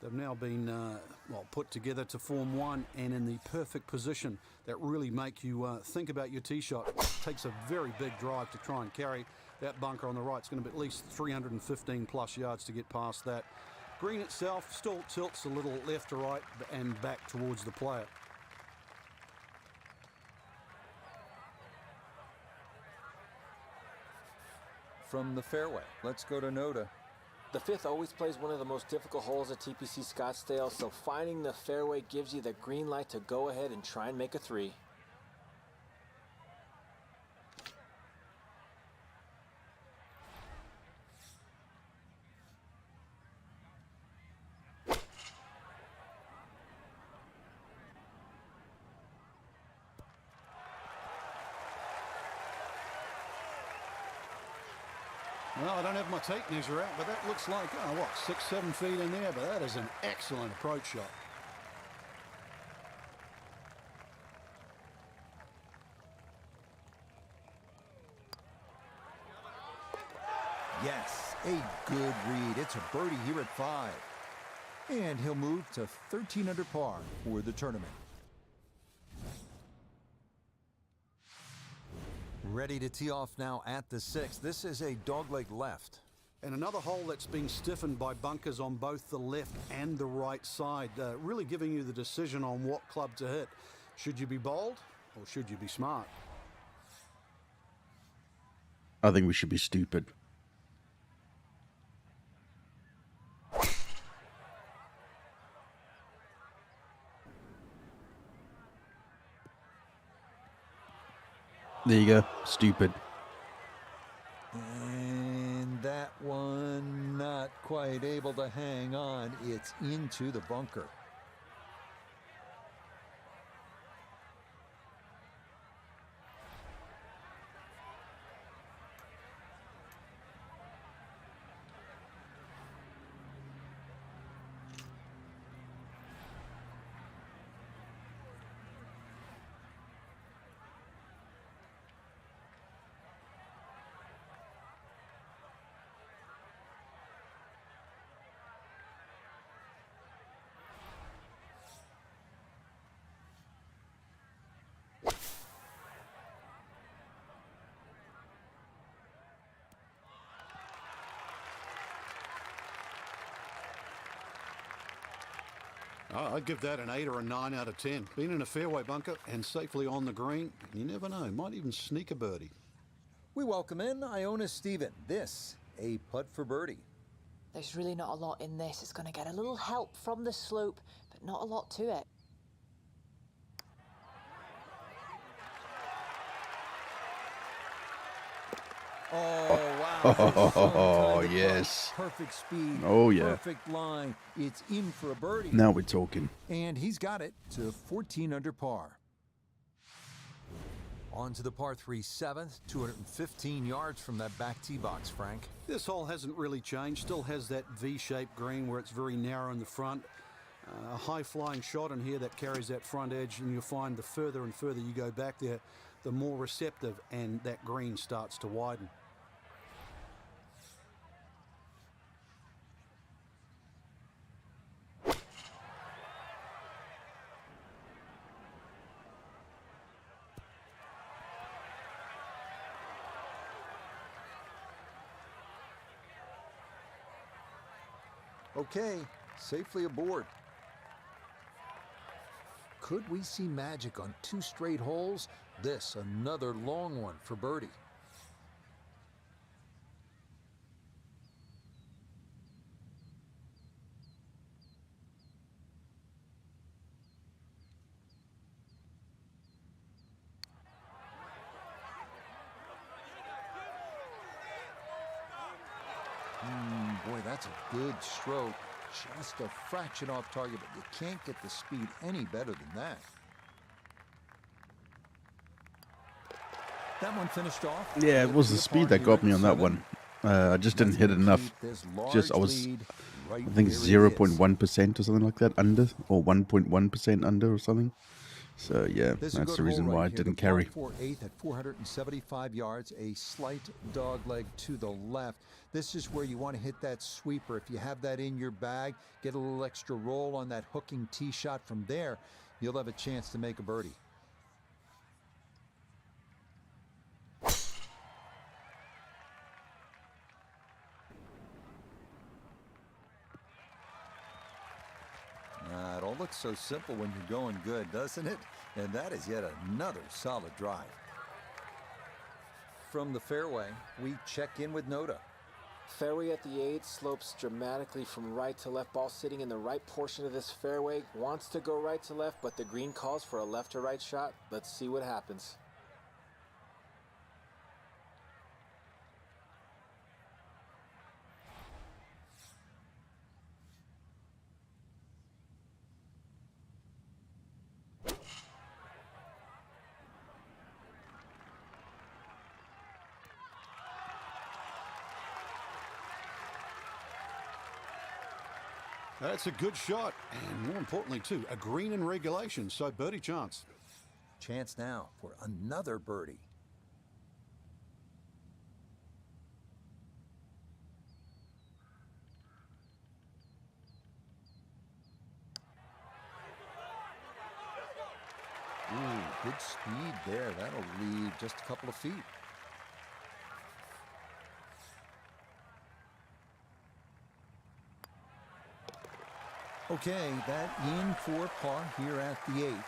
They've now been put together to form one, and in the perfect position that really make you think about your tee shot. It takes a very big drive to try and carry that bunker on the right. It's going to be at least 315 plus yards to get past that. Green itself still tilts a little left to right and back towards the player. From the fairway, let's go to Noda. The 5th always plays one of the most difficult holes at TPC Scottsdale, so finding the fairway gives you the green light to go ahead and try and make a 3. Well, I don't have my tape measure out, but that looks like, 6-7 feet in there, but that is an excellent approach shot. Yes, a good read. It's a birdie here at 5. And he'll move to 13 under par for the tournament. Ready to tee off now at the 6th. This is a dogleg left. And another hole that's been stiffened by bunkers on both the left and the right side, really giving you the decision on what club to hit. Should you be bold or should you be smart? I think we should be stupid. There you go. Stupid. And that one not quite able to hang on. It's into the bunker. I'd give that an 8 or a 9 out of 10. Been in a fairway bunker and safely on the green. You never know, might even sneak a birdie. We welcome in Iona Steven. This, a putt for birdie. There's really not a lot in this. It's going to get a little help from the slope, but not a lot to it. Oh, wow. Oh, yes. Perfect speed. Oh, yeah. Perfect line. It's in for a birdie. Now we're talking. And he's got it to 14 under par. On to the par 3 7th, 215 yards from that back tee box, Frank. This hole hasn't really changed. Still has that V-shaped green where it's very narrow in the front. A high-flying shot in here that carries that front edge, and you'll find the further and further you go back there, the more receptive and that green starts to widen. Okay, safely aboard. Could we see magic on 2 straight holes? This, another long one for birdie. Boy, that's a good stroke. Just a fraction off target, but you can't get the speed any better than that. That one finished off. Yeah, it was the speed that got me on that one. I just didn't hit it enough. I was, I think 0.1% or something like that under, or 1.1% under or something. So yeah, that's the reason why I didn't carry. 4/8 at 475 yards, a slight dog leg to the left. This is where you want to hit that sweeper. If you have that in your bag, get a little extra roll on that hooking tee shot from there, you'll have a chance to make a birdie. It all looks so simple when you're going good, doesn't it? And that is yet another solid drive. From the fairway, we check in with Noda. Fairway at the 8 slopes dramatically from right to left. Ball sitting in the right portion of this fairway. Wants to go right to left, but the green calls for a left to right shot. Let's see what happens. That's a good shot, and more importantly, too, a green in regulation, so birdie chance. Chance now for another birdie. Ooh, good speed there. That'll leave just a couple of feet. Okay, that in for par here at the 8th.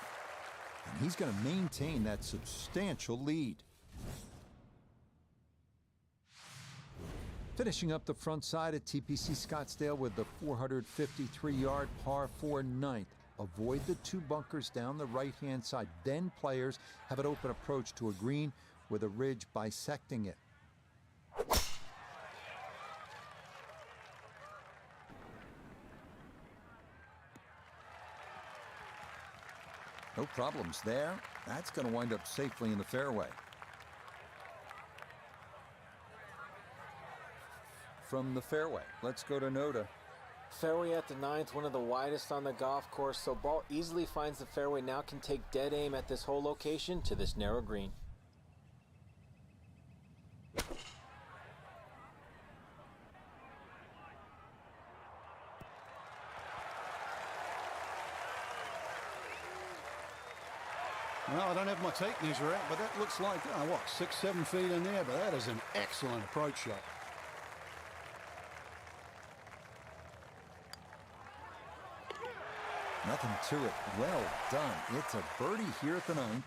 And he's going to maintain that substantial lead. Finishing up the front side at TPC Scottsdale with the 453-yard par 4 9th. Avoid the 2 bunkers down the right-hand side. Then players have an open approach to a green with a ridge bisecting it. No problems there. That's going to wind up safely in the fairway. From the fairway, let's go to Noda. Fairway at the 9th, one of the widest on the golf course, so ball easily finds the fairway. Now can take dead aim at this whole location to this narrow green. Well, I don't have my tape measure out, but that looks like, 6-7 feet in there, but that is an excellent approach shot. Nothing to it. Well done. It's a birdie here at the 9th.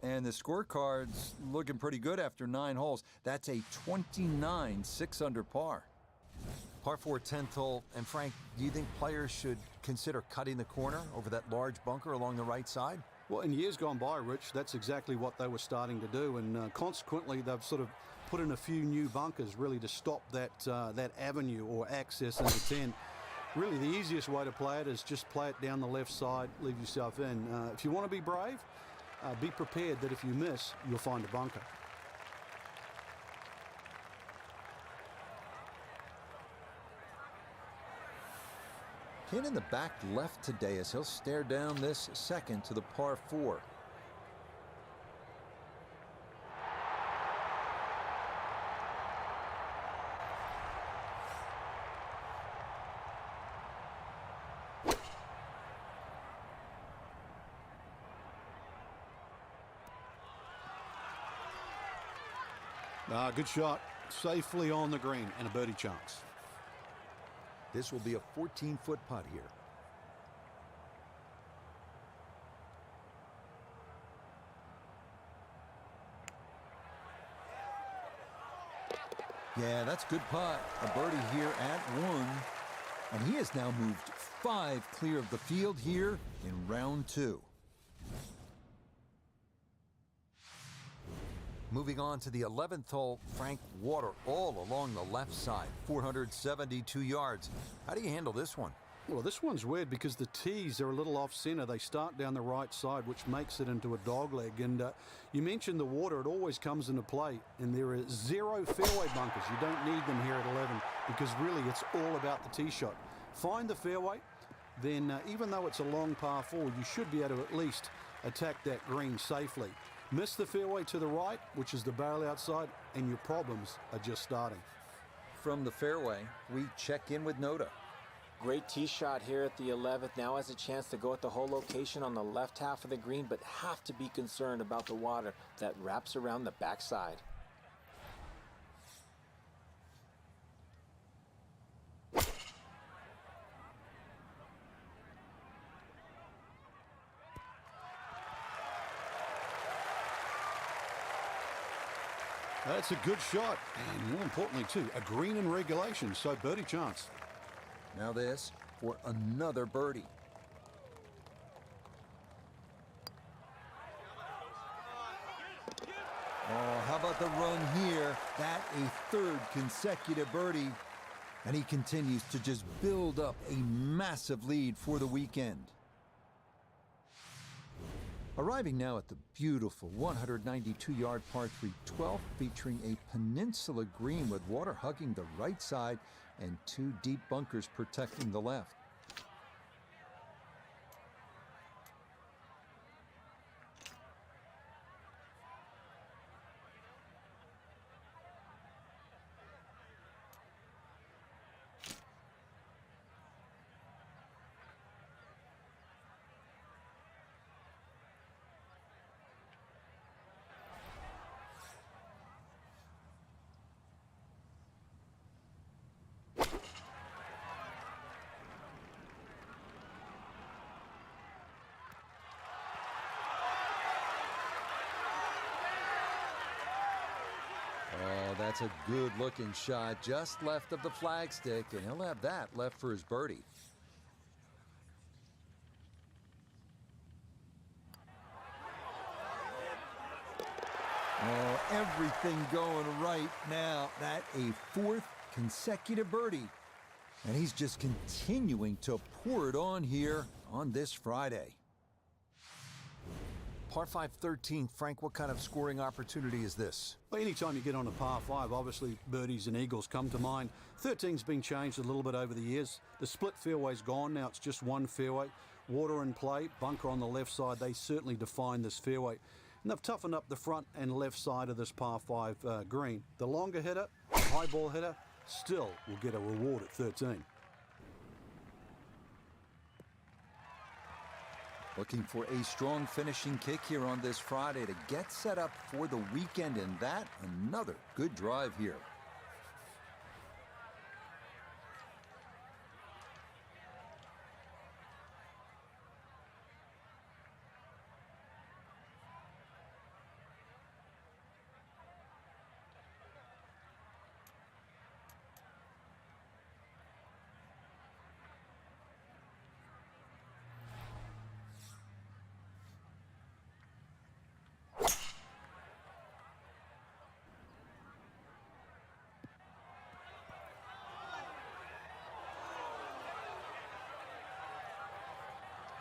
And the scorecard's looking pretty good after 9 holes. That's a 29 6 under par. Par 4 10th hole. And Frank, do you think players should consider cutting the corner over that large bunker along the right side? Well, in years gone by, Rich, that's exactly what they were starting to do, and consequently, they've sort of put in a few new bunkers really to stop that that avenue or access into 10. Really, the easiest way to play it is just play it down the left side, leave yourself in. If you want to be brave, be prepared that if you miss, you'll find a bunker. Pin in the back left today as he'll stare down this second to the par 4. Good shot. Safely on the green and a birdie chance. This will be a 14-foot putt here. Yeah, that's a good putt. A birdie here at 1. And he has now moved 5 clear of the field here in round 2. Moving on to the 11th hole, Frank, water all along the left side, 472 yards. How do you handle this one? Well, this one's weird because the tees are a little off-center. They start down the right side, which makes it into a dogleg. And you mentioned the water. It always comes into play. And there are 0 fairway bunkers. You don't need them here at 11 because really it's all about the tee shot. Find the fairway, then even though it's a long par 4, you should be able to at least attack that green safely. Miss the fairway to the right, which is the barrel outside, and your problems are just starting. From the fairway, we check in with Noda. Great tee shot here at the 11th. Now has a chance to go at the whole location on the left half of the green, but have to be concerned about the water that wraps around the backside. That's a good shot, and more importantly, too, a green in regulation, so birdie chance. Now this for another birdie. Oh, how about the run here? That a 3rd consecutive birdie. And he continues to just build up a massive lead for the weekend. Arriving now at the beautiful 192-yard par 3 12th, featuring a peninsula green with water hugging the right side and 2 deep bunkers protecting the left. Oh, that's a good-looking shot just left of the flagstick, and he'll have that left for his birdie. Oh, everything going right now. That a 4th consecutive birdie. And he's just continuing to pour it on here on this Friday. Par 5 13, Frank, what kind of scoring opportunity is this? Well, anytime you get on a par 5, obviously birdies and eagles come to mind. 13's been changed a little bit over the years. The split fairway's gone. Now it's just one fairway. Water in play, bunker on the left side. They certainly define this fairway. And they've toughened up the front and left side of this par 5 green. The longer hitter, high ball hitter, still will get a reward at 13. Looking for a strong finishing kick here on this Friday to get set up for the weekend, and that another good drive here.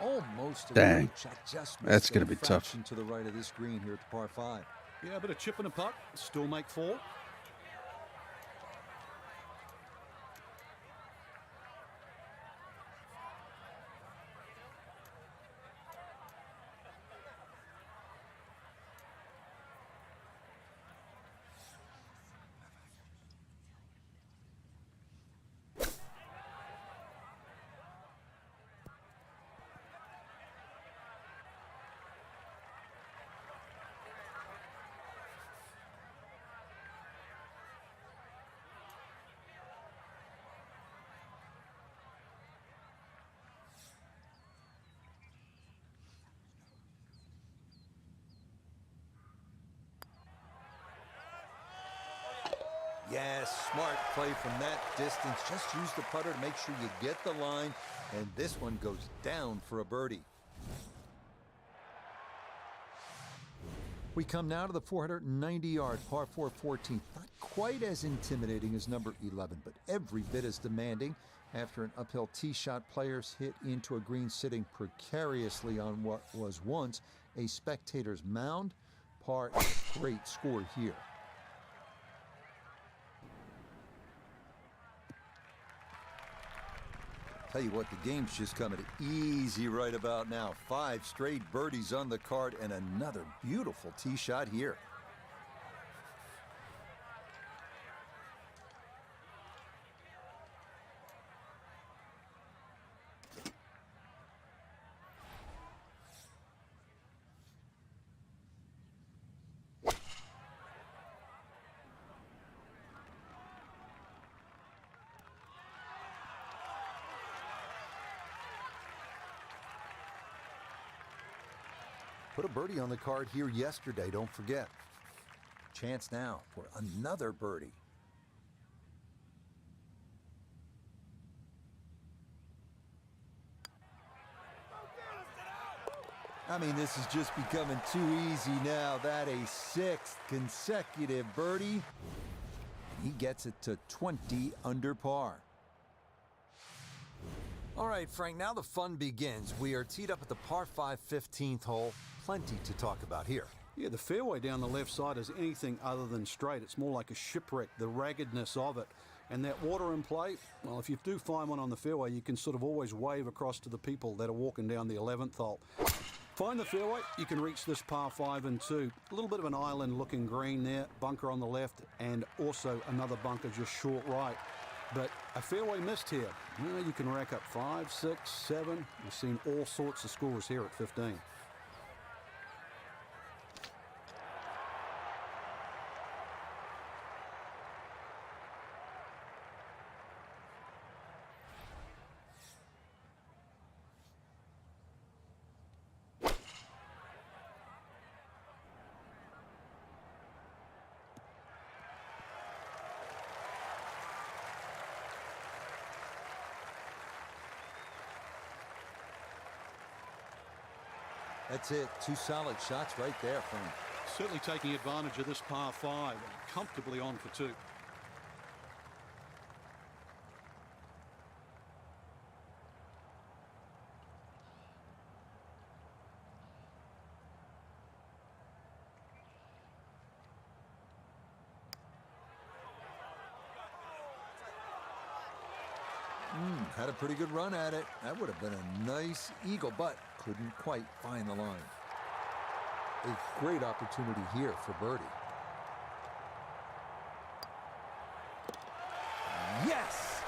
Almost a Dang. good shot, just That's missed gonna a be tough. fraction to the right of this green here at the par 5. Yeah, a bit of chip and a putt, still make 4. Yes, smart play from that distance. Just use the putter to make sure you get the line, and this one goes down for a birdie. We come now to the 490-yard par 4 14th. Not quite as intimidating as number 11, but every bit as demanding. After an uphill tee shot, players hit into a green sitting precariously on what was once a spectator's mound. Par, great score here. Tell you what, the game's just coming easy right about now. 5 straight birdies on the card and another beautiful tee shot here. Put a birdie on the card here yesterday, don't forget. Chance now for another birdie. I mean, this is just becoming too easy now. That a 6th consecutive birdie. He gets it to 20 under par. All right, Frank, now the fun begins. We are teed up at the par 5 15th hole. Plenty to talk about here. Yeah, the fairway down the left side is anything other than straight. It's more like a shipwreck, the raggedness of it. And that water in play, well, if you do find one on the fairway, you can sort of always wave across to the people that are walking down the 11th hole. Find the fairway, you can reach this par 5 and 2. A little bit of an island-looking green there, bunker on the left, and also another bunker just short right. But a fairway missed here. Well, you can rack up 5, 6, 7. We've seen all sorts of scores here at 15. That's it. 2 solid shots right there, Frank. Certainly taking advantage of this par 5, comfortably on for 2. Had a pretty good run at it. That would have been a nice eagle, but couldn't quite find the line. A great opportunity here for birdie. Yes!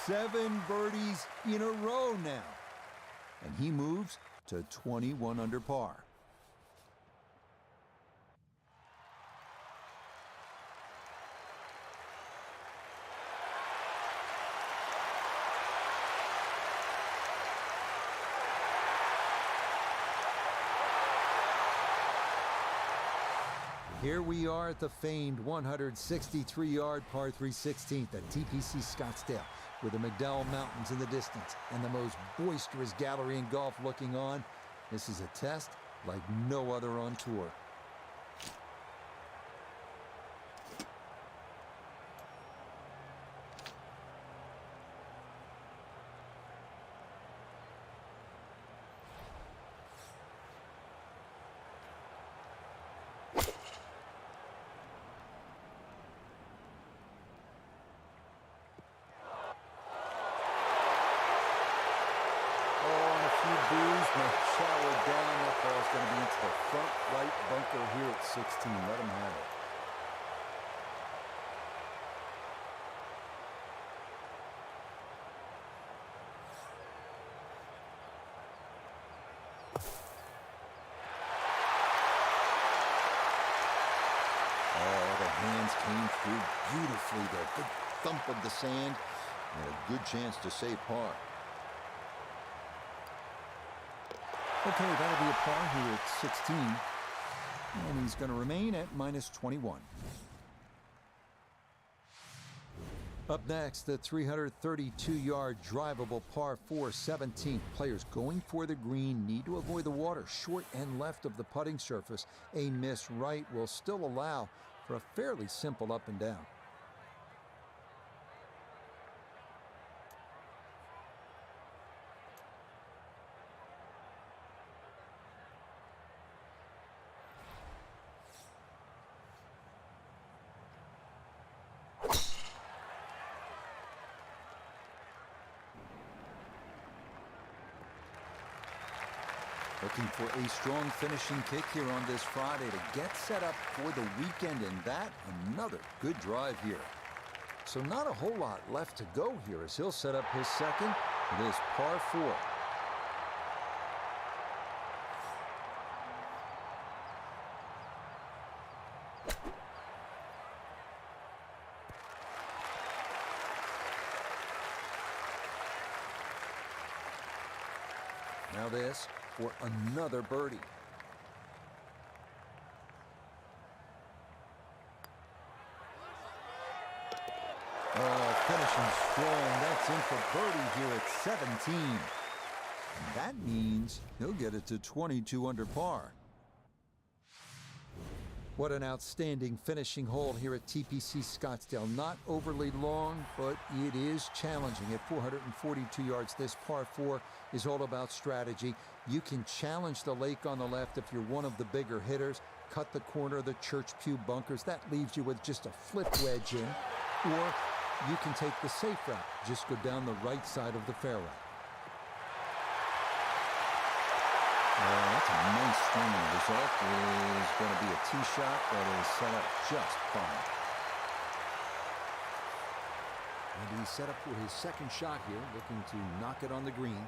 7 birdies in a row now. And he moves to 21 under par. Here we are at the famed 163-yard par 3 16th at TPC Scottsdale, with the McDowell Mountains in the distance and the most boisterous gallery in golf looking on. This is a test like no other on tour. 16. Let him have it. Oh, the hands came through beautifully there. Good thump of the sand and a good chance to save par. Okay, that'll be a par here at 16. And he's going to remain at minus 21. Up next, the 332-yard drivable par 4 17th. Players going for the green need to avoid the water short and left of the putting surface. A miss right will still allow for a fairly simple up and down. Looking for a strong finishing kick here on this Friday to get set up for the weekend, and that another good drive here. So not a whole lot left to go here as he'll set up his second. It is par 4. Now this for another birdie. Oh, finishing strong. That's in for birdie here at 17. And that means he'll get it to 22 under par. What an outstanding finishing hole here at TPC Scottsdale. Not overly long, but it is challenging. At 442 yards, this par 4 is all about strategy. You can challenge the lake on the left if you're one of the bigger hitters. Cut the corner of the Church Pew bunkers. That leaves you with just a flip wedge in. Or you can take the safe route. Just go down the right side of the fairway. That's a nice swing. The result is going to be a tee shot that is set up just fine. And he's set up for his second shot here, looking to knock it on the green.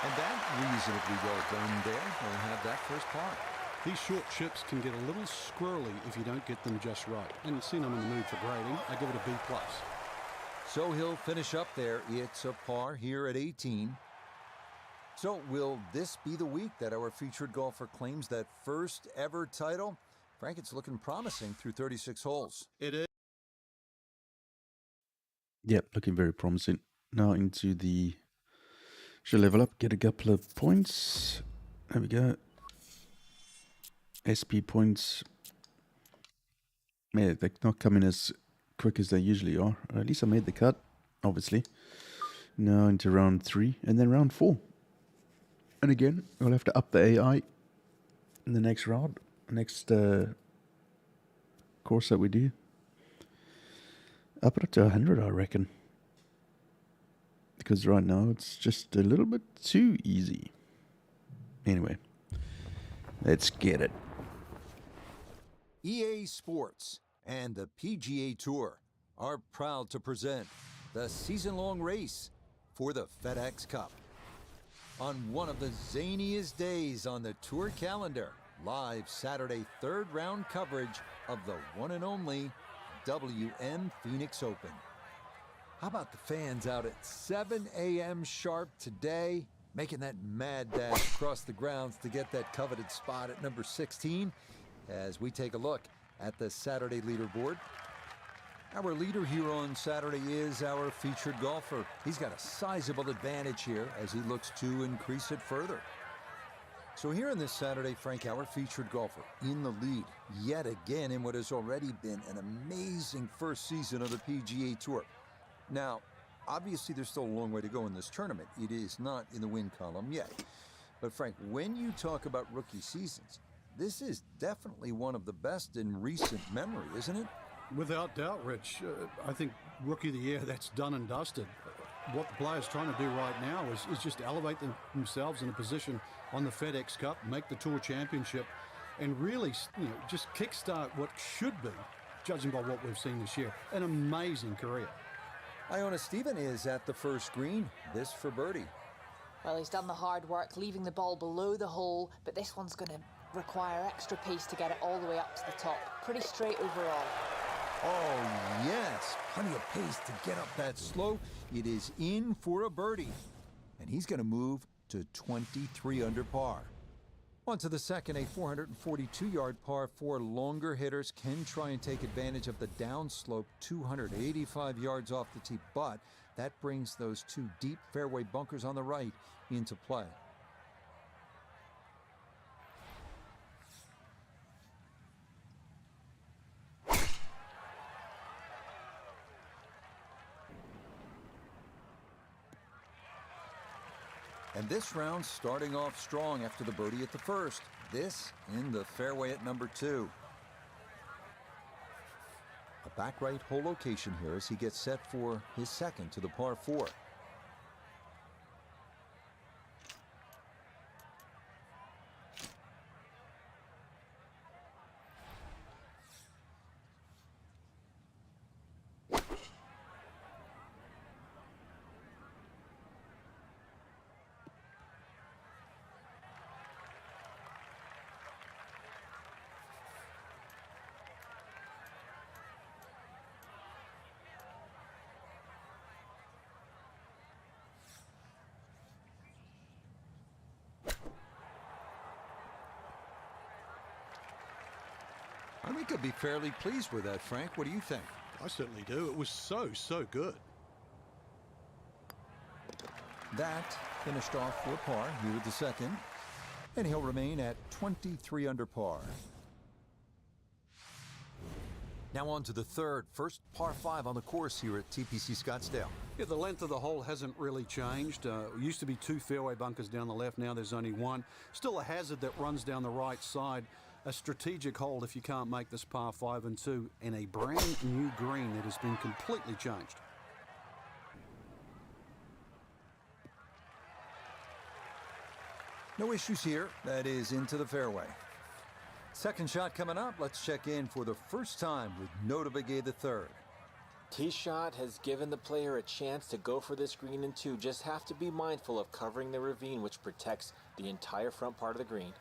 And that reasonably well done there. We'll have that first par. These short chips can get a little squirrely if you don't get them just right. And seeing I'm in the mood for grading, I give it a B+. So he'll finish up there. It's a par here at 18. So will this be the week that our featured golfer claims that first ever title? Frank, it's looking promising through 36 holes. It is. Yep, looking very promising. Now into the... Should level up, get a couple of points. There we go. SP points. Yeah, they're not coming as quick as they usually are. At least I made the cut, obviously. Now into round 3 and then round 4. And again, we'll have to up the AI in the next round, next course that we do. Up it up to 100, I reckon. Because right now it's just a little bit too easy. Anyway, let's get it. EA Sports and the PGA Tour are proud to present the season-long race for the FedEx Cup. On one of the zaniest days on the tour calendar, live Saturday third round coverage of the one and only WM Phoenix Open. How about the fans out at 7 a.m. sharp today, making that mad dash across the grounds to get that coveted spot at number 16? As we take a look at the Saturday leaderboard. Our leader here on Saturday is our featured golfer. He's got a sizable advantage here as he looks to increase it further. So here on this Saturday, Frank, our featured golfer in the lead yet again in what has already been an amazing first season of the PGA Tour. Now, obviously there's still a long way to go in this tournament. It is not in the win column yet. But Frank, when you talk about rookie seasons, this is definitely one of the best in recent memory, isn't it? Without doubt, Rich. I think Rookie of the Year, that's done and dusted. What the players trying to do right now is just elevate themselves in a position on the FedEx Cup, make the Tour Championship, and really, just kickstart what should be, judging by what we've seen this year, an amazing career. Iona Stephen is at the first green. This for birdie. Well, he's done the hard work, leaving the ball below the hole, but this one's going to require extra pace to get it all the way up to the top. Pretty straight overall. Oh, yes. Plenty of pace to get up that slope. It is in for a birdie. And he's going to move to 23 under par. On to the second, a 442-yard par 4. Longer hitters can try and take advantage of the downslope 285 yards off the tee, but that brings those two deep fairway bunkers on the right into play. And this round starting off strong after the birdie at the first. This in the fairway at number 2. A back right hole location here as he gets set for his second to the par 4. I think he'll be fairly pleased with that, Frank. What do you think? I certainly do. It was so good. That finished off for par here with the second, and he'll remain at 23 under par. Now on to the third, first par 5 on the course here at TPC Scottsdale. Yeah, the length of the hole hasn't really changed. Used to be 2 fairway bunkers down the left. Now there's only 1. Still a hazard that runs down the right side. A strategic hold if you can't make this par 5 and 2 in a brand new green that has been completely changed. No issues here. That is into the fairway. Second shot coming up. Let's check in for the first time with Nota Begay III. Tee shot has given the player a chance to go for this green in 2. Just have to be mindful of covering the ravine, which protects the entire front part of the green.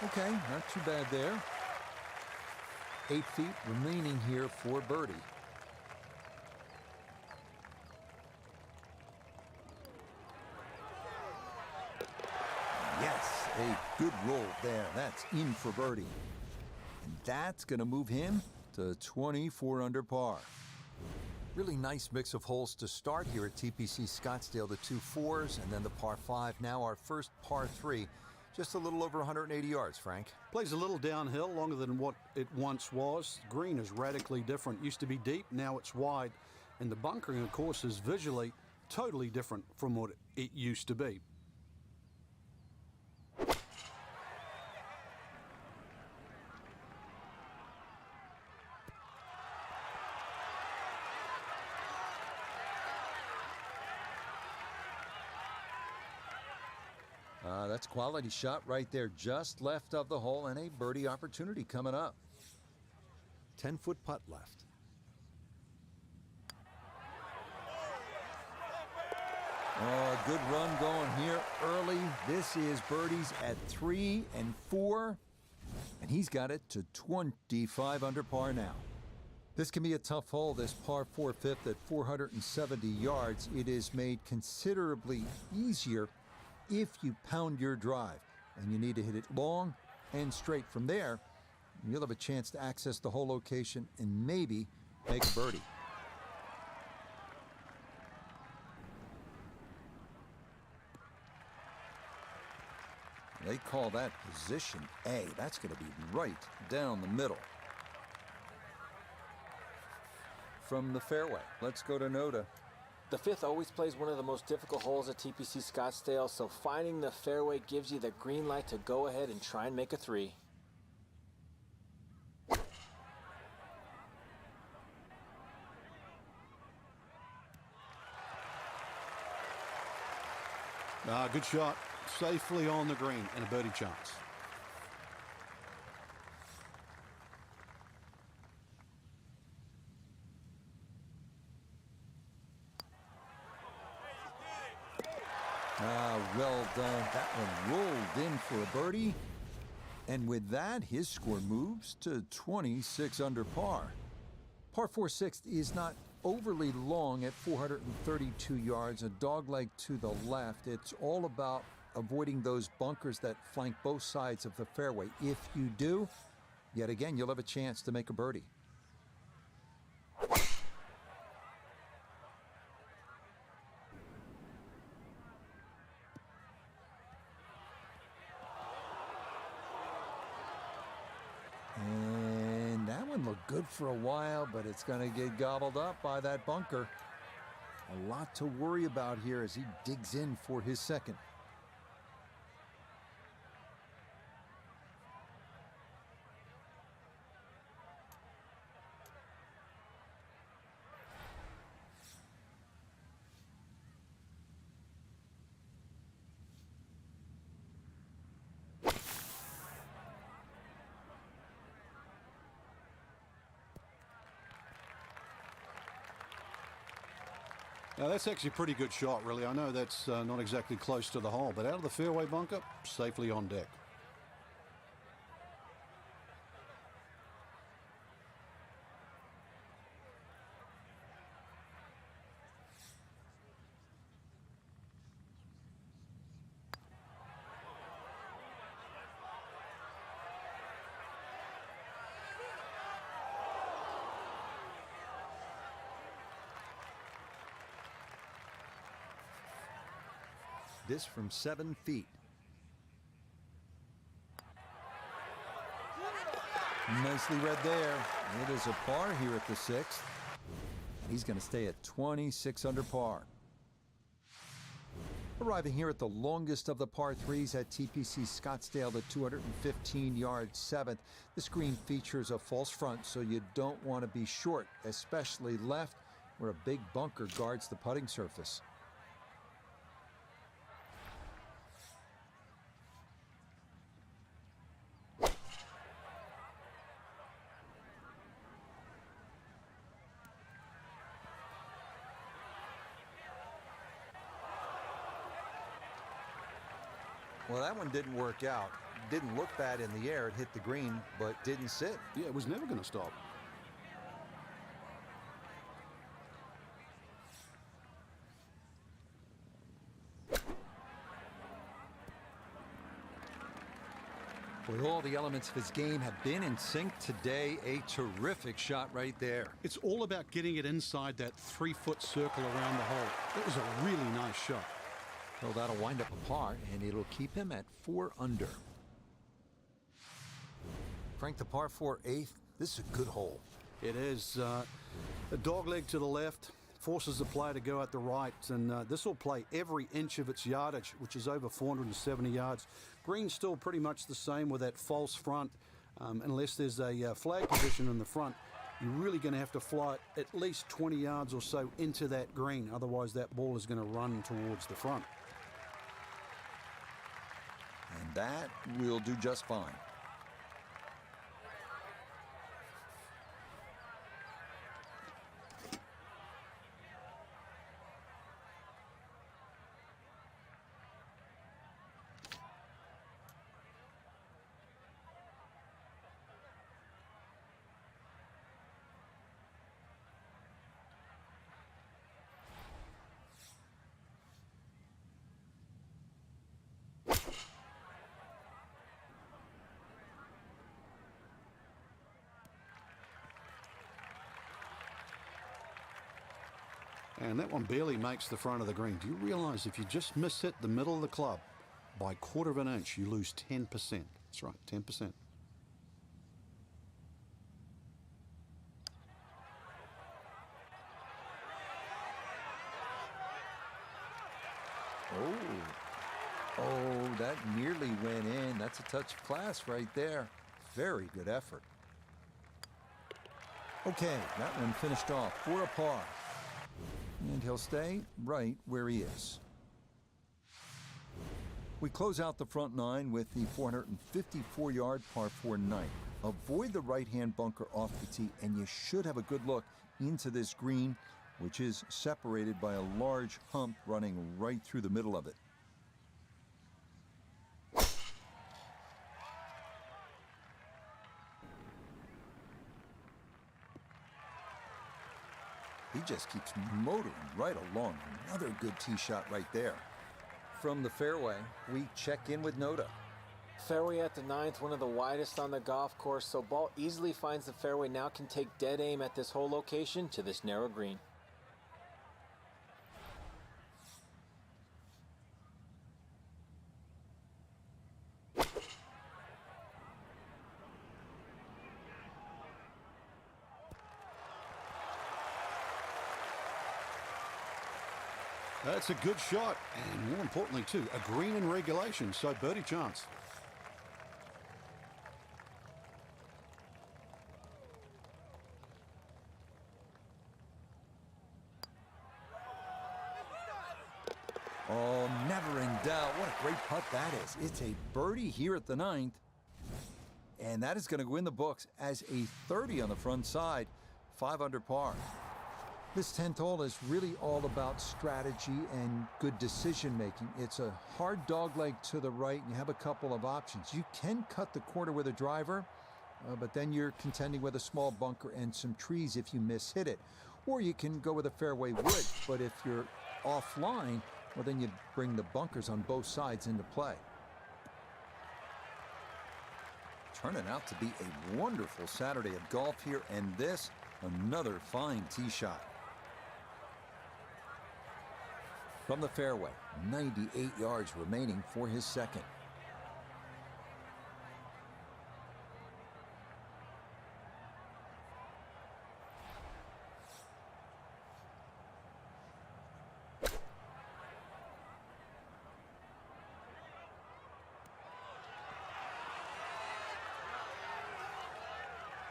Okay, not too bad there. 8 feet remaining here for birdie. Yes, a good roll there. That's in for birdie. And that's going to move him to 24 under par. Really nice mix of holes to start here at TPC Scottsdale. The 2 4s and then the par 5. Now our first par 3. Just a little over 180 yards, Frank. Plays a little downhill, longer than what it once was. Green is radically different. Used to be deep, now it's wide. And the bunkering, of course, is visually totally different from what it used to be. That's quality shot right there, just left of the hole, and a birdie opportunity coming up. 10-foot putt left. Oh, a good run going here early. This is birdies at 3 and 4, and he's got it to 25 under par now. This can be a tough hole, this par 4 fifth at 470 yards. It is made considerably easier if you pound your drive, and you need to hit it long and straight. From there, you'll have a chance to access the hole location and maybe make a birdie. They call that position A. That's going to be right down the middle. From the fairway, let's go to Noda. The fifth always plays one of the most difficult holes at TPC Scottsdale, so finding the fairway gives you the green light to go ahead and try and make a 3. Good shot. Safely on the green and a birdie chance. Well done. That one rolled in for a birdie. And with that, his score moves to 26 under par. Par 4 sixth is not overly long at 432 yards, a dogleg to the left. It's all about avoiding those bunkers that flank both sides of the fairway. If you do, yet again, you'll have a chance to make a birdie. And that one looked good for a while, but it's going to get gobbled up by that bunker. A lot to worry about here as he digs in for his second. Now that's actually a pretty good shot, really. I know that's not exactly close to the hole, but out of the fairway bunker, safely on deck. This from 7 feet. Nicely read there. It is a par here at the 6th. He's going to stay at 26 under par. Arriving here at the longest of the par 3s at TPC Scottsdale, the 215-yard 7th. This green features a false front, so you don't want to be short, especially left, where a big bunker guards the putting surface. Well, that one didn't work out. Didn't look bad in the air. It hit the green, but didn't sit. Yeah, it was never going to stop. With all the elements of his game have been in sync today, a terrific shot right there. It's all about getting it inside that 3-foot circle around the hole. It was a really nice shot. Well, that'll wind up a par, and it'll keep him at 4 under. Frank, the par 4 8th, this is a good hole. It is a dog leg to the left, forces the player to go at the right, and this will play every inch of its yardage, which is over 470 yards. Green's still pretty much the same with that false front, unless there's a flag position in the front. You're really going to have to fly it at least 20 yards or so into that green, otherwise that ball is going to run towards the front. And that will do just fine. And that one barely makes the front of the green. Do you realize if you just miss hit the middle of the club by a quarter of an inch, you lose 10%. That's right, 10%. Oh, that nearly went in. That's a touch of class right there. Very good effort. Okay, that one finished off for a par. And he'll stay right where he is. We close out the front nine with the 454-yard par 4 ninth. Avoid the right-hand bunker off the tee, and you should have a good look into this green, which is separated by a large hump running right through the middle of it. He just keeps motoring right along. Another good tee shot right there. From the fairway, we check in with Noda. Fairway at the ninth, one of the widest on the golf course, so ball easily finds the fairway. Now can take dead aim at this whole location to this narrow green. That's a good shot, and more importantly too, a green in regulation, so birdie chance. Oh, never in doubt. What a great putt that is. It's a birdie here at the ninth, and that is going to go in the books as a 30 on the front side, 5 under par. This 10th hole is really all about strategy and good decision-making. It's a hard dogleg to the right, and you have a couple of options. You can cut the corner with a driver, but then you're contending with a small bunker and some trees if you miss-hit it. Or you can go with a fairway wood, but if you're offline, well, then you bring the bunkers on both sides into play. Turning out to be a wonderful Saturday of golf here, and this, another fine tee shot. From the fairway, 98 yards remaining for his second.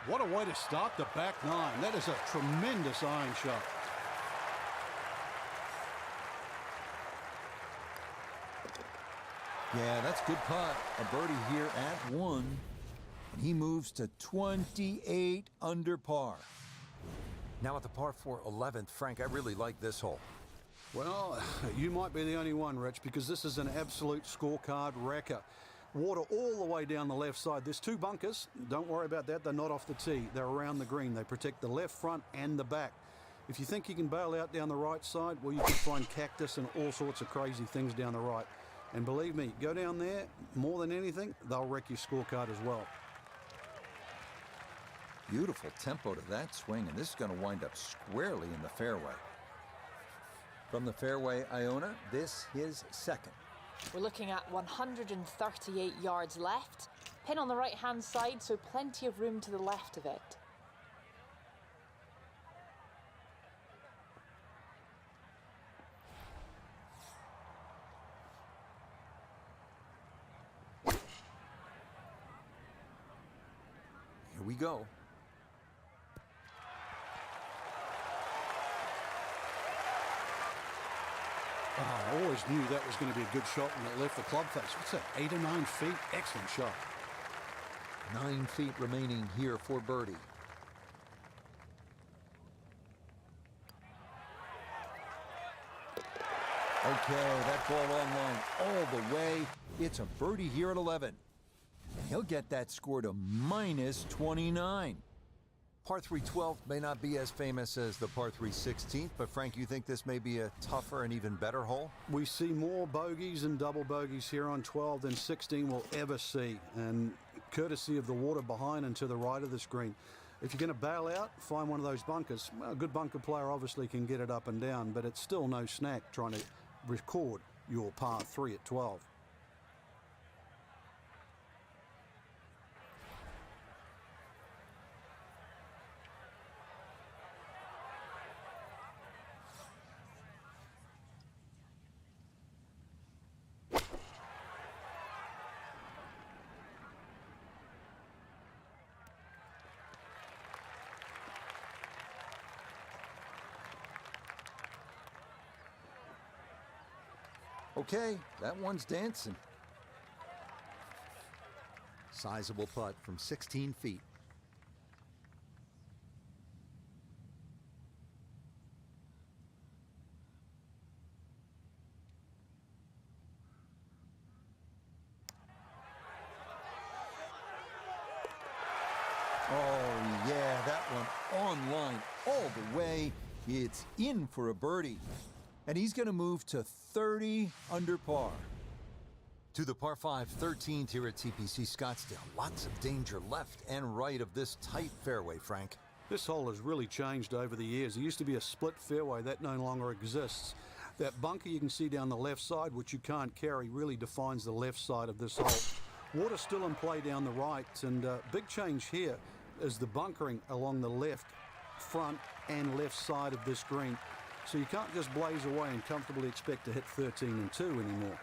What a way to start the back nine. That is a tremendous iron shot. Yeah, that's good putt. A birdie here at 1. And he moves to 28 under par. Now at the par 4 11th, Frank, I really like this hole. Well, you might be the only one, Rich, because this is an absolute scorecard wrecker. Water all the way down the left side. There's 2 bunkers. Don't worry about that. They're not off the tee. They're around the green. They protect the left front and the back. If you think you can bail out down the right side, well, you can find cactus and all sorts of crazy things down the right. And believe me, go down there, more than anything, they'll wreck your scorecard as well. Beautiful tempo to that swing, and this is going to wind up squarely in the fairway. From the fairway, Iona, this is second. We're looking at 138 yards left. Pin on the right-hand side, so plenty of room to the left of it. we go. Oh, I always knew that was going to be a good shot when it left the club face. What's that, 8 or 9 feet? Excellent shot. 9 feet remaining here for birdie. Okay, that ball online all the way. It's a birdie here at 11. He'll get that score to minus 29. Par 3 12 may not be as famous as the par 3 16th, but Frank, you think this may be a tougher and even better hole? We see more bogeys and double bogeys here on 12 than 16 will ever see, and courtesy of the water behind and to the right of this green. If you're going to bail out, find one of those bunkers. Well, a good bunker player obviously can get it up and down, but it's still no snack trying to record your par 3 at 12. Okay, that one's dancing. Sizable putt from 16 feet. Oh, yeah, that one on line all the way. It's in for a birdie. And he's going to move to 30 under par. To the par 5 13th here at TPC Scottsdale. Lots of danger left and right of this tight fairway, Frank. This hole has really changed over the years. There used to be a split fairway. That no longer exists. That bunker you can see down the left side, which you can't carry, really defines the left side of this hole. Water still in play down the right, and big change here is the bunkering along the left, front, and left side of this green. So you can't just blaze away and comfortably expect to hit 13 and 2 anymore.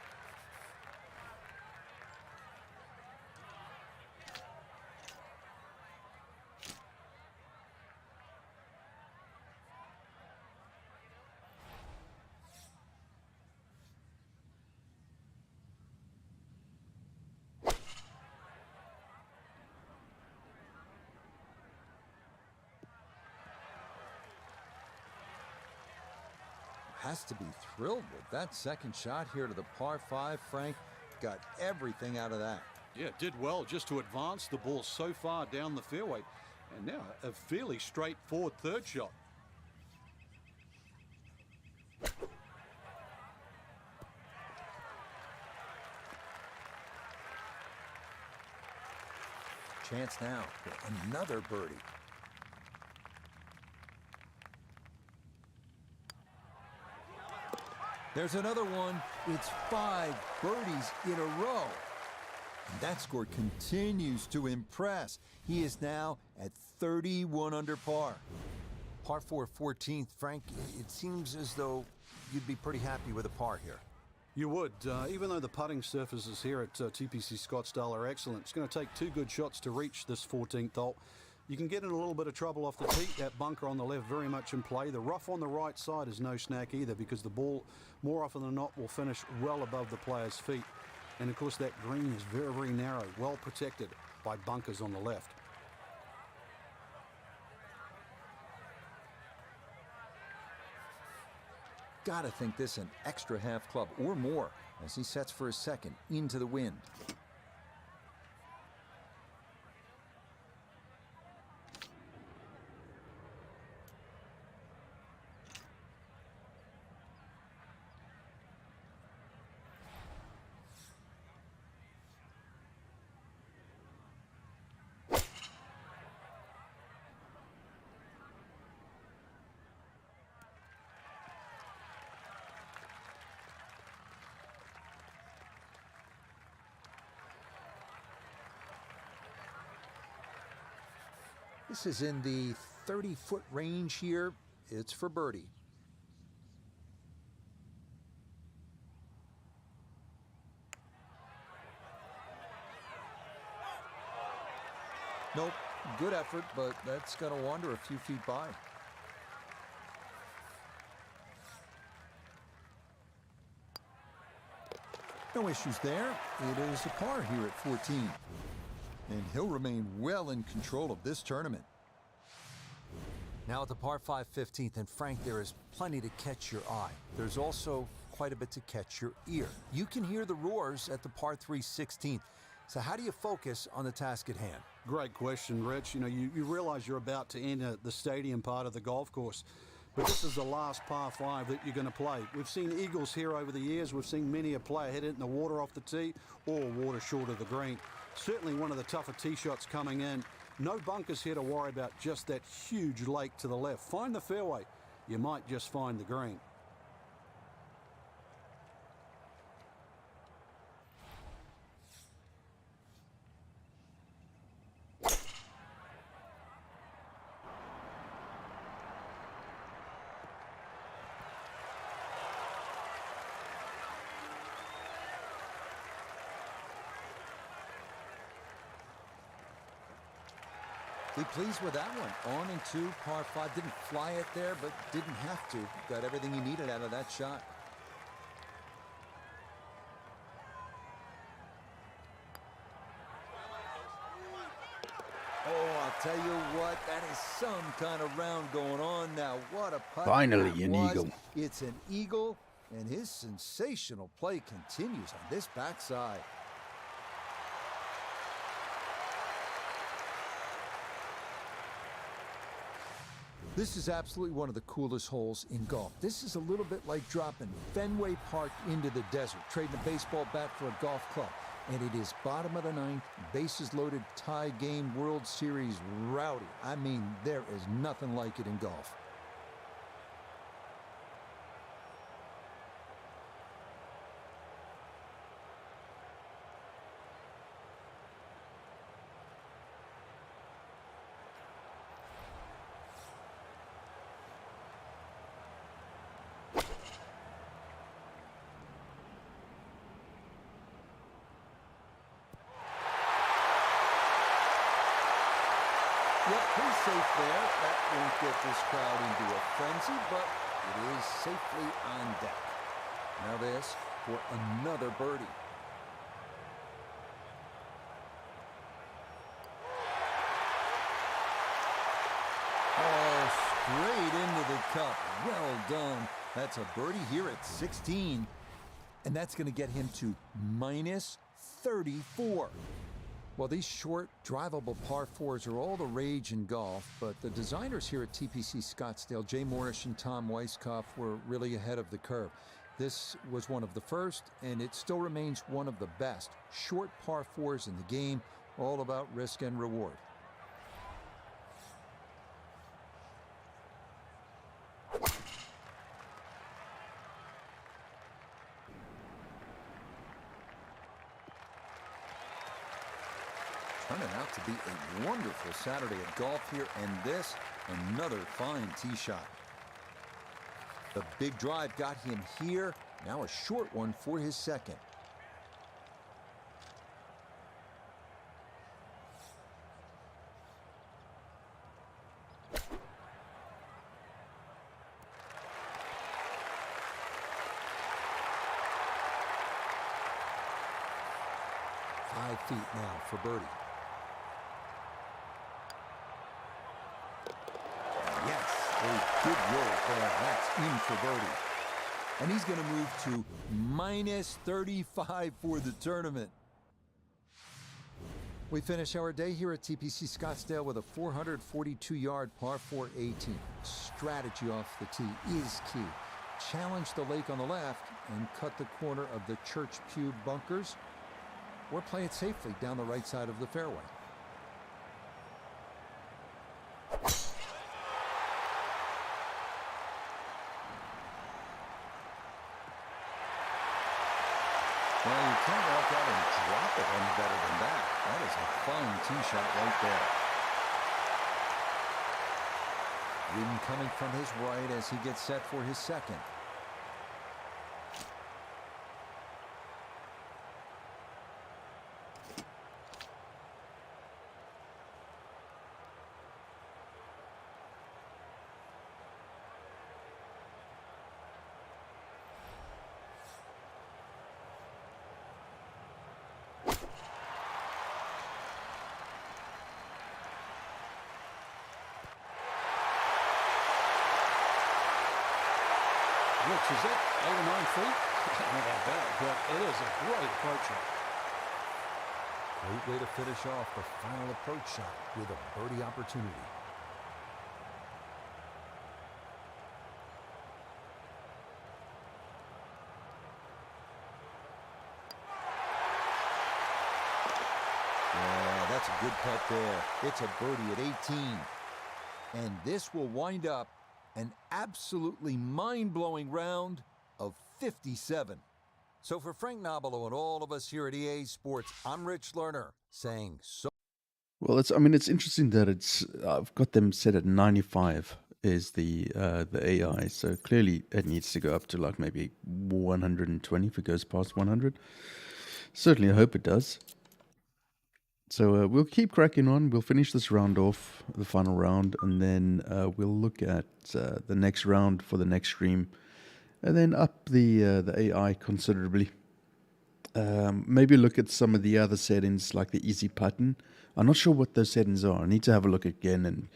Has to be thrilled with that second shot here to the par 5, Frank. Got everything out of that. Yeah, did well just to advance the ball so far down the fairway. And now a fairly straightforward third shot. Chance now for another birdie. There's another one. It's 5 birdies in a row. And that score continues to impress. He is now at 31 under par. Par 4 14th, Frank, it seems as though you'd be pretty happy with a par here. You would, even though the putting surfaces here at TPC Scottsdale are excellent. It's going to take 2 good shots to reach this 14th hole. You can get in a little bit of trouble off the tee. That bunker on the left very much in play. The rough on the right side is no snack either, because the ball, more often than not, will finish well above the player's feet. And of course that green is very, very narrow, well protected by bunkers on the left. Gotta think this an extra half club or more as he sets for his second into the wind. This is in the 30-foot range here. It's for birdie. Nope, Good effort, but that's going to wander a few feet by. No issues there. It is a par here at 14. And he'll remain well in control of this tournament. Now at the par 5 15th, and Frank, there is plenty to catch your eye. There's also quite a bit to catch your ear. You can hear the roars at the par 3 16th. So how do you focus on the task at hand? Great question, Rich. You know, you realize you're about to enter the stadium part of the golf course, but this is the last par 5 that you're going to play. We've seen eagles here over the years. We've seen many a player hit it in the water off the tee or water short of the green. Certainly one of the tougher tee shots coming in. No bunkers here to worry about, just that huge lake to the left. Find the fairway. You might just find the green. Be pleased with that one. On and two, par 5. Didn't fly it there, but didn't have to. Got everything he needed out of that shot. Oh, I'll tell you what, that is some kind of round going on now. What a putt. Finally, an eagle. It's an eagle, and his sensational play continues on this backside. This is absolutely one of the coolest holes in golf. This is a little bit like dropping Fenway Park into the desert, trading a baseball bat for a golf club. And it is bottom of the ninth, bases loaded, tie game, World Series rowdy. I mean, there is nothing like it in golf. Yep, pretty safe there. That won't get this crowd into a frenzy, but it is safely on deck. Now this for another birdie. Oh, straight into the cup. Well done. That's a birdie here at 16. And that's going to get him to minus 34. Well, these short, drivable par 4s are all the rage in golf, but the designers here at TPC Scottsdale, Jay Morrish and Tom Weiskopf, were really ahead of the curve. This was one of the first, and it still remains one of the best. Short par 4s in the game, all about risk and reward. Turning out to be a wonderful Saturday at golf here, and this, another fine tee shot. The big drive got him here. Now a short one for his second. Five feet now for birdie. A good roll there. That's in for birdie. And he's going to move to minus 35 for the tournament. We finish our day here at TPC Scottsdale with a 442-yard par 4 18. Strategy off the tee is key. Challenge the lake on the left and cut the corner of the Church Pew bunkers, or play it safely down the right side of the fairway. Well, you can't walk out and drop it any better than that. That is a fine tee shot right there. Wind coming from his right as he gets set for his second. Is that 8 or 9 feet? Not that bad, but it is a great approach shot. Great way to finish off the final approach shot with a birdie opportunity. Yeah, that's a good putt there. It's a birdie at 18. And this will wind up an absolutely mind-blowing round of 57. So for Frank Nobilo and all of us here at EA Sports, I'm Rich Lerner saying so. Well, it's interesting that I've got them set at 95 is the AI. So clearly it needs to go up to like maybe 120 if it goes past 100. Certainly, I hope it does. So we'll keep cracking on. We'll finish this round off, the final round, and then we'll look at the next round for the next stream, and then up the AI considerably. Maybe look at some of the other settings like the easy button. I'm not sure what those settings are. I need to have a look again and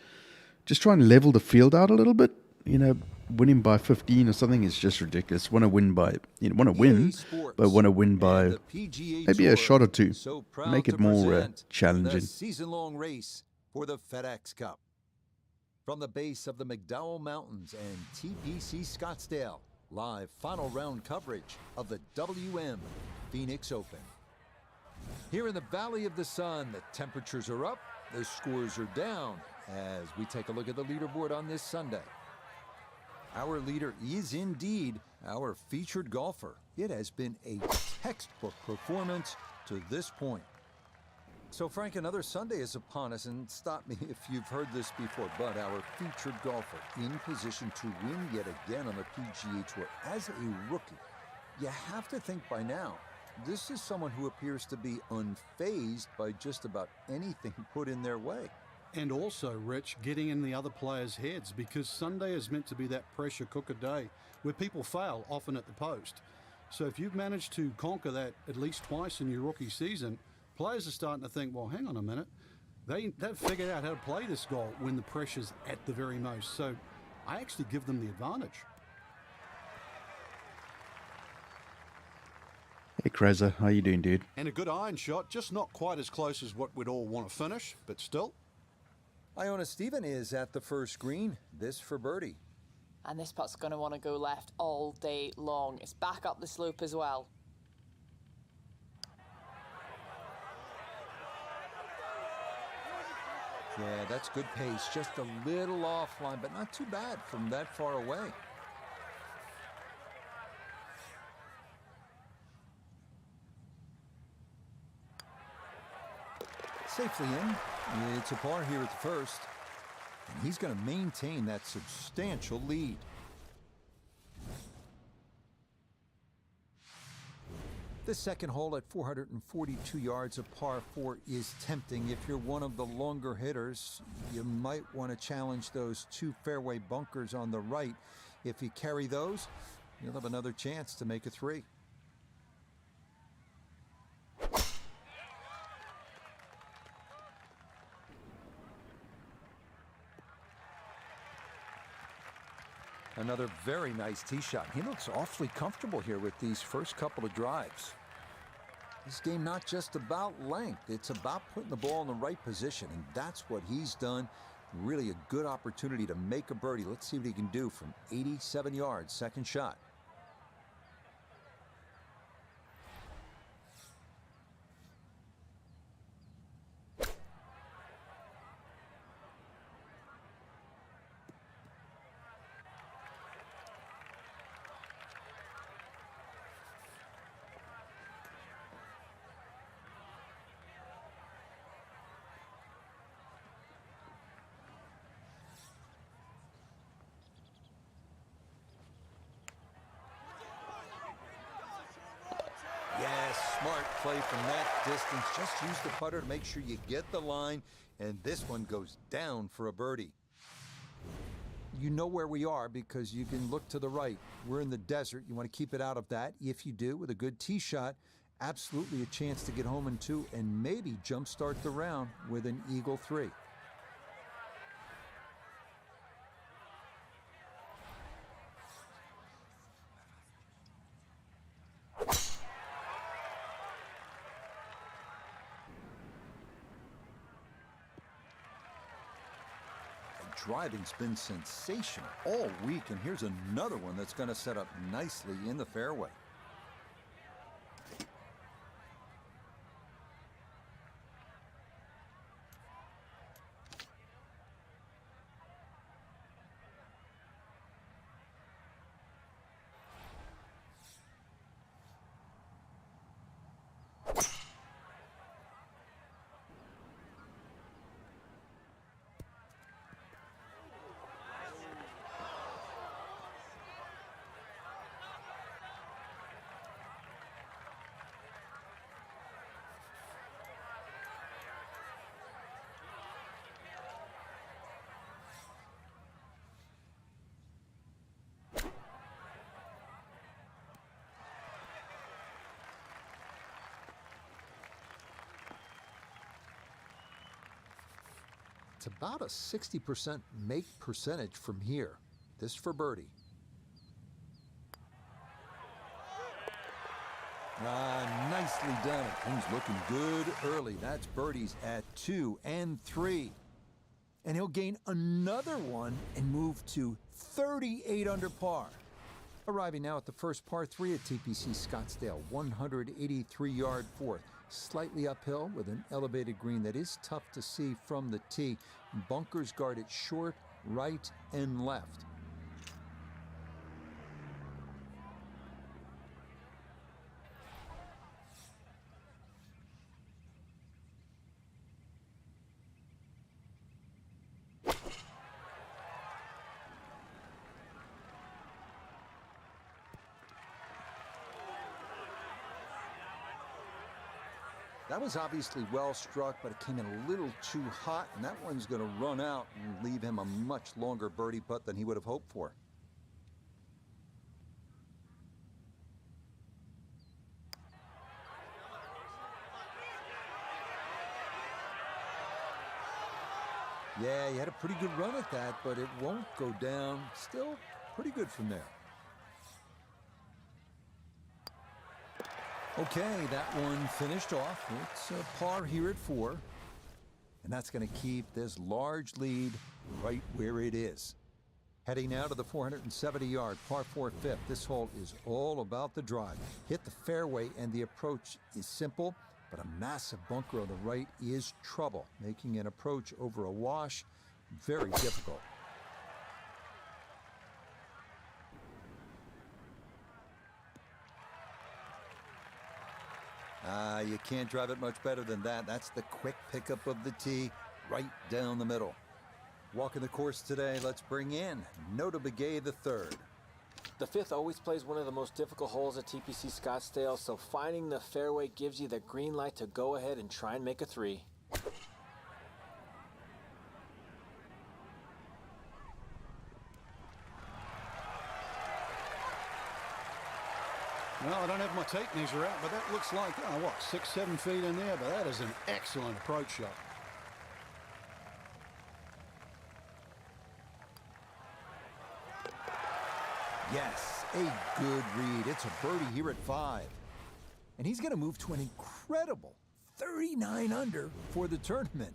just try and level the field out a little bit. You know, winning by 15 or something is just ridiculous. Want to win, but want to win by maybe a shot or two. Make it more challenging. The season-long race for the FedEx Cup. From the base of the McDowell Mountains and TPC Scottsdale, live final round coverage of the WM Phoenix Open. Here in the Valley of the Sun, the temperatures are up, the scores are down, as we take a look at the leaderboard on this Sunday. Our leader is indeed our featured golfer. It has been a textbook performance to this point. So, Frank, another Sunday is upon us, and stop me if you've heard this before, but our featured golfer in position to win yet again on the PGA Tour as a rookie. You have to think by now, this is someone who appears to be unfazed by just about anything put in their way. And also, Rich, getting in the other players' heads, because Sunday is meant to be that pressure cooker day where people fail, often at the post. So if you've managed to conquer that at least twice in your rookie season, players are starting to think, well, hang on a minute. They've figured out how to play this golf when the pressure's at the very most. So I actually give them the advantage. Hey, Kreza, how you doing, dude? And a good iron shot, just not quite as close as what we'd all want to finish, but still. Iona Stephen is at the first green. This for birdie. And this putt's going to want to go left all day long. It's back up the slope as well. Yeah, that's good pace. Just a little offline, but not too bad from that far away. Safely in. It's a par here at the first. And he's going to maintain that substantial lead. The second hole at 442 yards of par 4 is tempting. If you're one of the longer hitters, you might want to challenge those two fairway bunkers on the right. If you carry those, you'll have another chance to make a 3. Another very nice tee shot. He looks awfully comfortable here with these first couple of drives. This game not just about length, it's about putting the ball in the right position, and that's what he's done. Really a good opportunity to make a birdie. Let's see what he can do from 87 yards, second shot. Smart play from that distance. Just use the putter to make sure you get the line, and this one goes down for a birdie. You know where we are because you can look to the right. We're in the desert. You want to keep it out of that. If you do, with a good tee shot, absolutely a chance to get home in 2 and maybe jumpstart the round with an eagle 3. driving's been sensational all week, and here's another one that's going to set up nicely in the fairway. It's about a 60% make percentage from here. This for birdie. Nicely done. Things looking good early. That's birdies at 2 and 3. And he'll gain another one and move to 38 under par. Arriving now at the first par 3 at TPC Scottsdale, 183-yard fourth. Slightly uphill with an elevated green that is tough to see from the tee. Bunkers guard it short, right, and left. That was obviously well struck, but it came in a little too hot, and that one's going to run out and leave him a much longer birdie putt than he would have hoped for. Yeah, he had a pretty good run at that, but it won't go down. Still pretty good from there. Okay, that one finished off. It's a par here at 4. And that's going to keep this large lead right where it is. Heading now to the 470-yard par 4 fifth. This hole is all about the drive. Hit the fairway, and the approach is simple, but a massive bunker on the right is trouble, making an approach over a wash very difficult. You can't drive it much better than that. That's the quick pickup of the tee right down the middle. Walking the course today, let's bring in Nota Begay the third. The 5th always plays one of the most difficult holes at TPC Scottsdale, so finding the fairway gives you the green light to go ahead and try and make a 3. Well, I don't have my tape measure out, but that looks like, 6-7 feet in there, but that is an excellent approach shot. Yes, a good read. It's a birdie here at 5. And he's going to move to an incredible 39 under for the tournament.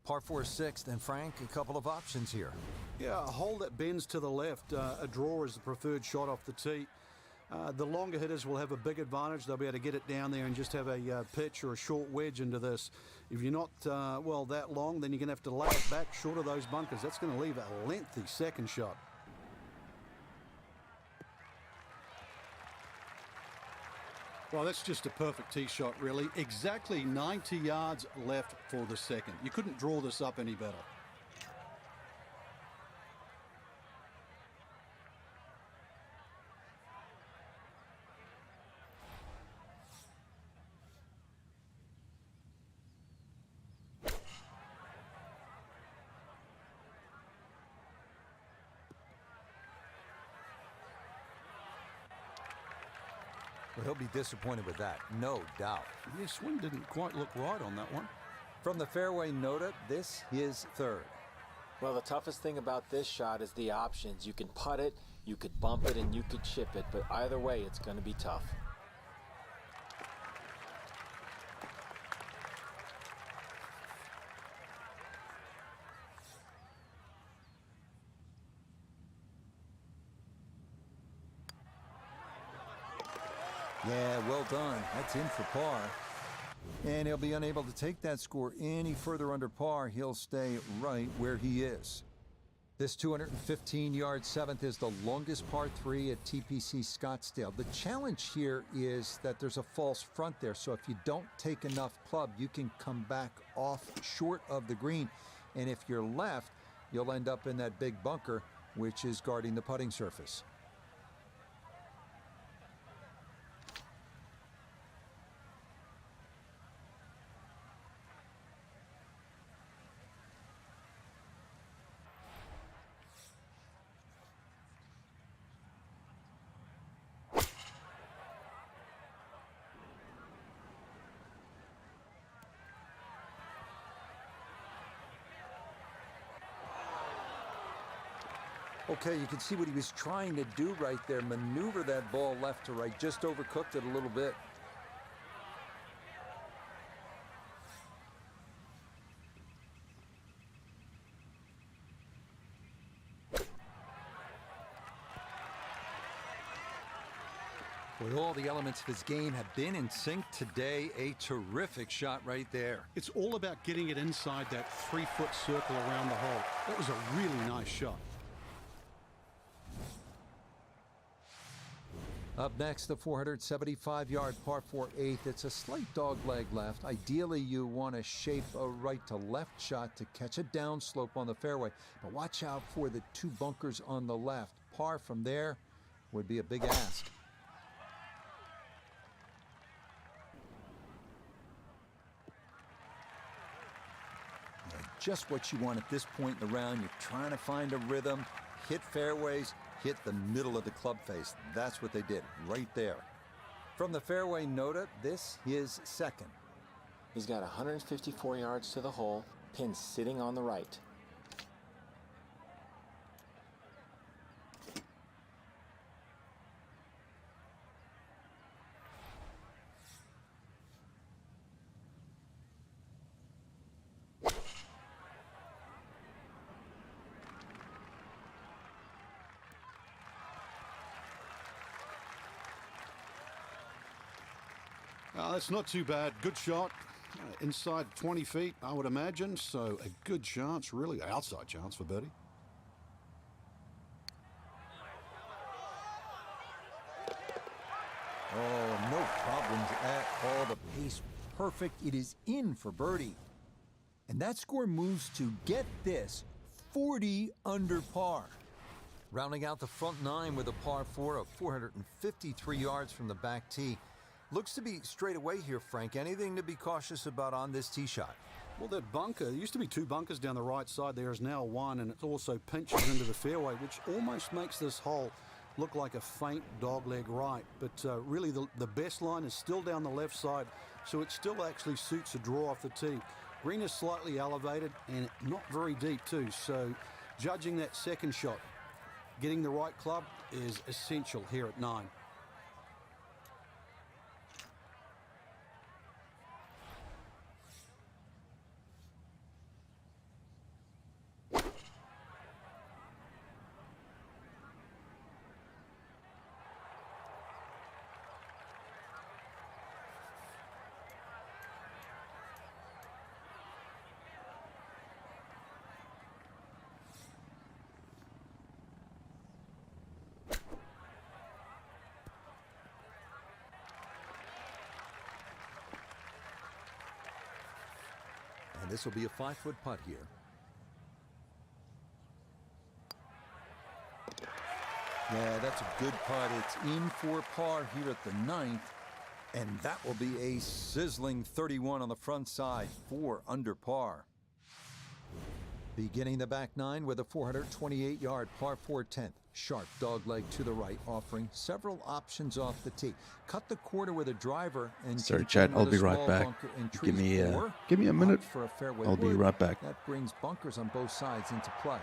Par 4 6th, and Frank, a couple of options here. Yeah, a hole that bends to the left. A draw is the preferred shot off the tee. The longer hitters will have a big advantage. They'll be able to get it down there and just have a pitch or a short wedge into this. If you're not, that long, then you're going to have to lay it back short of those bunkers. That's going to leave a lengthy second shot. Well, that's just a perfect tee shot, really. Exactly 90 yards left for the second. You couldn't draw this up any better. Well, he'll be disappointed with that, no doubt. Yeah, swing didn't quite look right on that one. From the fairway Nota, this is third. Well, the toughest thing about this shot is the options. You can putt it, you could bump it, and you could chip it, but either way, it's going to be tough. Yeah, well done. That's in for par. And he'll be unable to take that score any further under par. He'll stay right where he is. This 215-yard seventh is the longest par 3 at TPC Scottsdale. The challenge here is that there's a false front there, so if you don't take enough club, you can come back off short of the green. And if you're left, you'll end up in that big bunker, which is guarding the putting surface. Okay, you can see what he was trying to do right there. Maneuver that ball left to right. Just overcooked it a little bit. Boy, all the elements of his game have been in sync today. A terrific shot right there. It's all about getting it inside that 3-foot circle around the hole. That was a really nice shot. Up next, the 475-yard par 4 eighth. It's a slight dog leg left. Ideally, you want to shape a right to left shot to catch a downslope on the fairway. But watch out for the 2 bunkers on the left. Par from there would be a big ask. Just what you want at this point in the round. You're trying to find a rhythm, hit fairways, hit the middle of the club face. That's what they did right there. From the fairway nota, this is second. He's got 154 yards to the hole, pin sitting on the right. That's not too bad. Good shot. Inside 20 feet, I would imagine. So a good chance, really. Outside chance for birdie. Oh, no problems at all. The pace perfect. It is in for birdie. And that score moves to, get this, 40 under par. Rounding out the front 9 with a par 4 of 453 yards from the back tee. Looks to be straight away here, Frank. Anything to be cautious about on this tee shot? Well, that bunker, there used to be 2 bunkers down the right side. There is now 1, and it also pinches into the fairway, which almost makes this hole look like a faint dogleg right. But really, the best line is still down the left side, so it still actually suits a draw off the tee. Green is slightly elevated and not very deep, too. So judging that second shot, getting the right club is essential here at 9. And this will be a 5-foot putt here. Yeah, that's a good putt. It's in for par here at the 9th. And that will be a sizzling 31 on the front side, 4 under par. Beginning the back 9 with a 428-yard par 4 10th. Sharp dogleg to the right, offering several options off the tee. Cut the quarter with a driver and sorry, Chad, I'll be right back. Give me a minute. For a fairway I'll be wood. right back. That brings bunkers on both sides into play.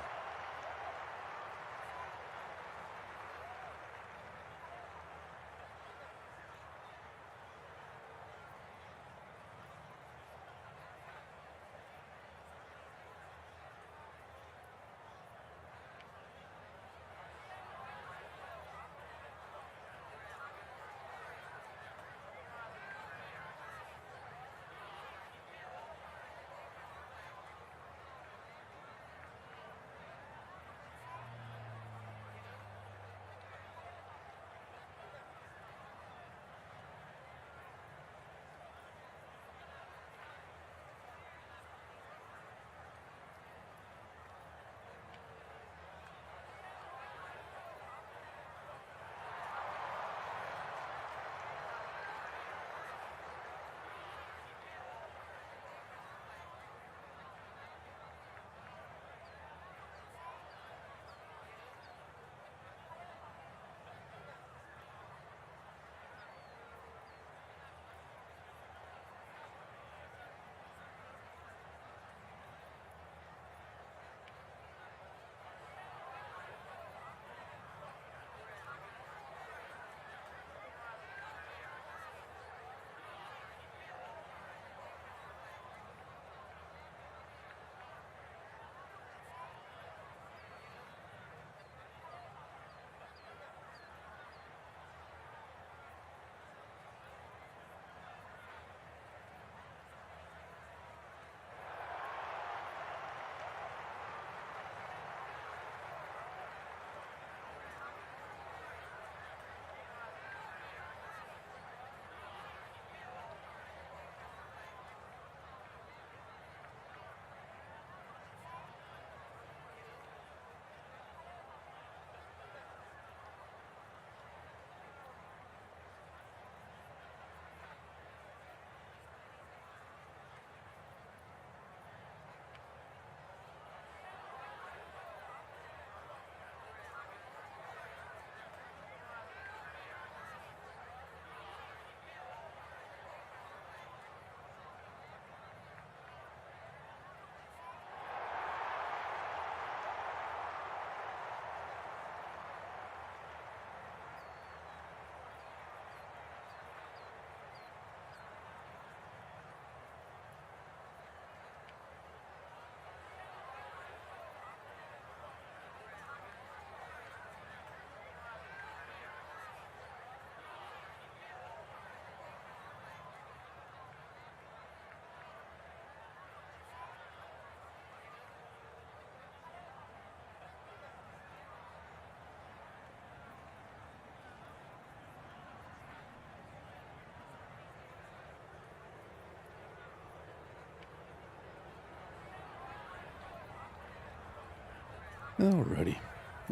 Alrighty.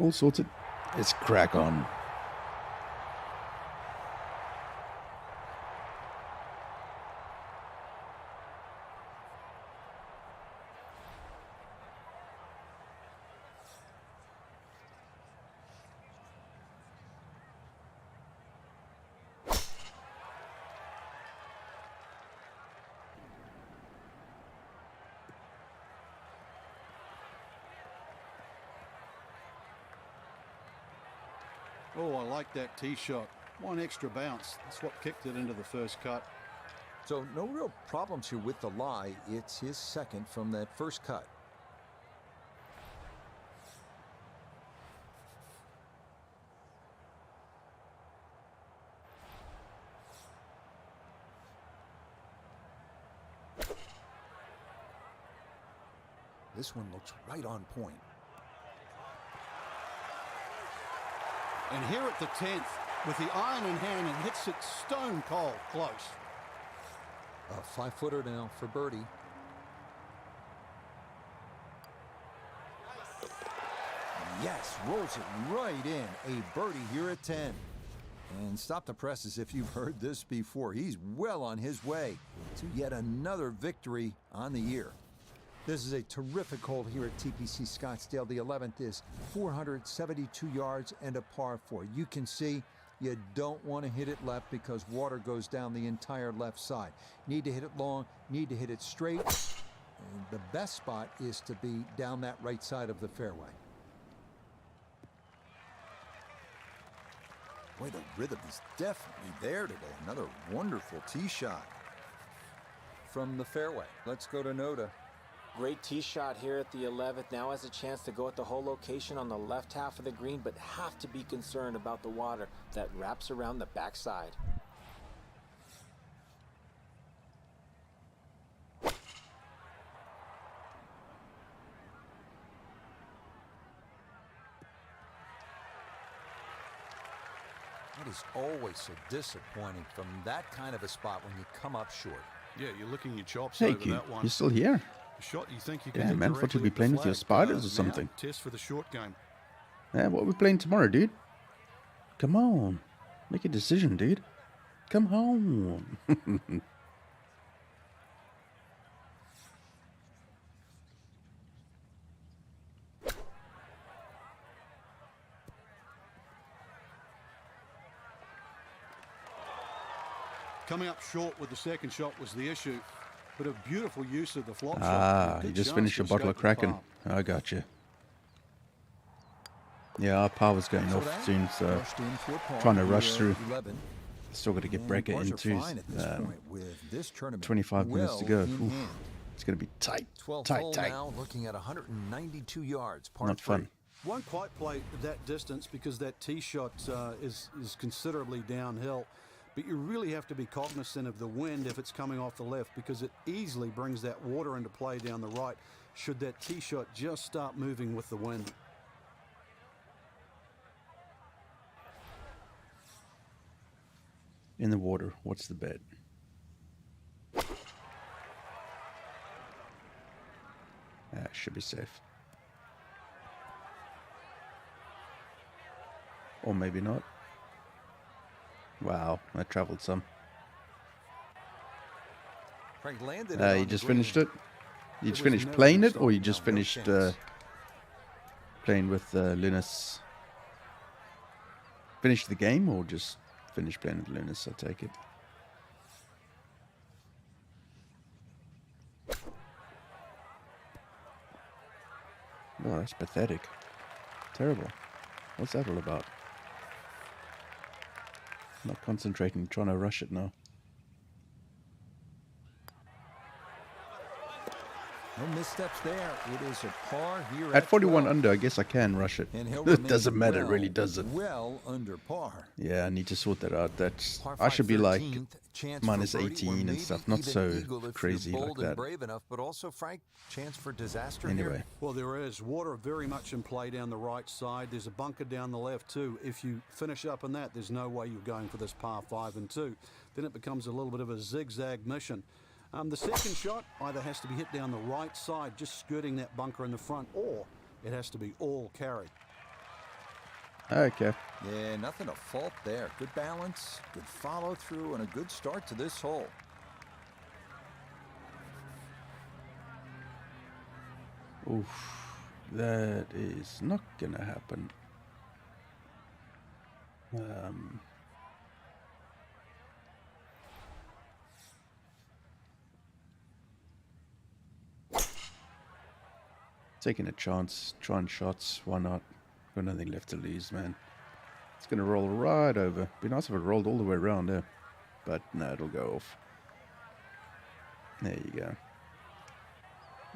All sorted. Let's crack on. Oh, I like that tee shot. One extra bounce. That's what kicked it into the first cut. So no real problems here with the lie. It's his second from that first cut. This one looks right on point. And here at the 10th, with the iron in hand, and hits it stone cold close. A 5-footer now for birdie. Yes, rolls it right in. A birdie here at 10. And stop the presses if you've heard this before. He's well on his way to yet another victory on the year. This is a terrific hole here at TPC Scottsdale. The 11th is 472 yards and a par 4. You can see you don't want to hit it left because water goes down the entire left side. Need to hit it long, need to hit it straight. And the best spot is to be down that right side of the fairway. Boy, the rhythm is definitely there today. Another wonderful tee shot from the fairway. Let's go to Noda. Great tee shot here at the 11th. Now has a chance to go at the whole location on the left half of the green, but have to be concerned about the water that wraps around the backside. That is always so disappointing from that kind of a spot when you come up short. Yeah, you're licking your chops Hey, over you, that one. you're still here? A shot you think you can Yeah, hit man, thought you'd directly be at the playing with your flag. spiders or Now, something. Test for the short game. Yeah, what are we playing tomorrow, dude? Come on. Make a decision, dude. Come home. Coming up short with the second shot was the issue, but a beautiful use of the flop shot. Ah, A good you just chance finished to your bottle of escape the Kraken. par. I got you. Yeah, our power's going So off that soon, so rushed in for par trying to rush here through. at 11. Still got to get And bracket bars in are too. fine at this point with this tournament 25 minutes to well go. in Oof. hand. It's going to be tight. 12th Tight, hole tight. now, looking at 192 yards, par Not 3. fun. Won't quite play that distance because that tee shot is considerably downhill. But you really have to be cognizant of the wind if it's coming off the left, because it easily brings that water into play down the right should that tee shot just start moving with the wind. In the water, what's the bet? Should be safe. Or maybe not. Wow, I traveled some. Frank landed it You on the just green. finished it? You just was finished never playing gonna it, or you stop. just No finished chance. playing with Linus? Finished the game, or just finished playing with Linus, I take it? Oh, that's pathetic. Terrible. What's that all about? Not concentrating, trying to rush it now. No missteps there. It is a par here At 41 12. under, I guess I can rush it. And he'll It remain doesn't matter, it well, really doesn't. Well under par. Yeah, I need to sort that out. That's Par I five, should be like 13th, chance for minus birdie, or 18 and maybe stuff, not even so eagle if crazy you're like bold and that. brave enough, but also, Frank, chance for disaster Anyway, here. Well, there is water very much in play down the right side. There's a bunker down the left too. If you finish up in that, there's no way you're going for this par 5 and 2. Then it becomes a little bit of a zigzag mission. The second shot either has to be hit down the right side, just skirting that bunker in the front, or It has to be all carry. Okay. Yeah, nothing to fault there. Good balance, good follow through, and a good start to this hole. Oof. That is not gonna happen. Taking a chance, trying shots, why not? Got nothing left to lose, man. It's gonna roll right over. Be nice if it rolled all the way around there. But no, it'll go off. There you go.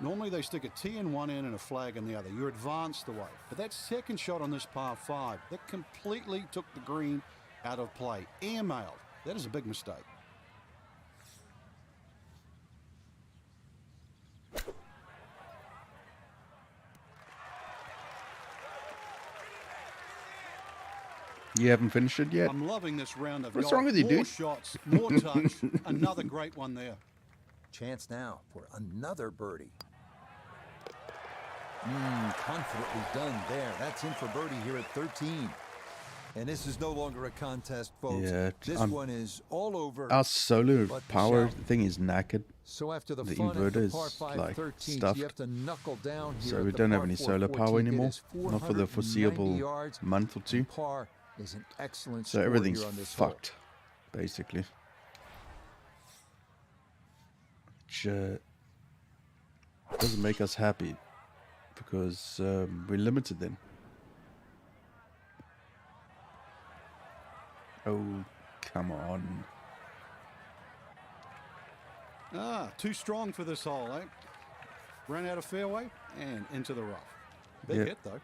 Normally they stick a tee in one end and a flag in the other. You're advanced away. But that second shot on this par 5, that completely took the green out of play. Airmailed. That is a big mistake. You haven't finished it yet? I'm loving this round of What's golf. wrong with you, More dude? shots, more touch. Another great one there. Chance now for another birdie. Confidently done there. That's in for birdie here at 13. And this is no longer a contest, folks. Yeah, this one is all over. Our solar but the power shout. thing is knackered. So after the The fun inverter at the is, par 5 like, 13, stuffed. you have to knuckle down here So at we the don't have par any 4 solar power 14. It anymore. is Not for the 490 foreseeable yards, month or two. and par is an excellent So score everything's here on this hole. fucked, basically. Which doesn't make us happy because we're limited then. Oh, come on. Too strong for this hole, eh? Ran out of fairway and into the rough. Big Yeah. hit, though.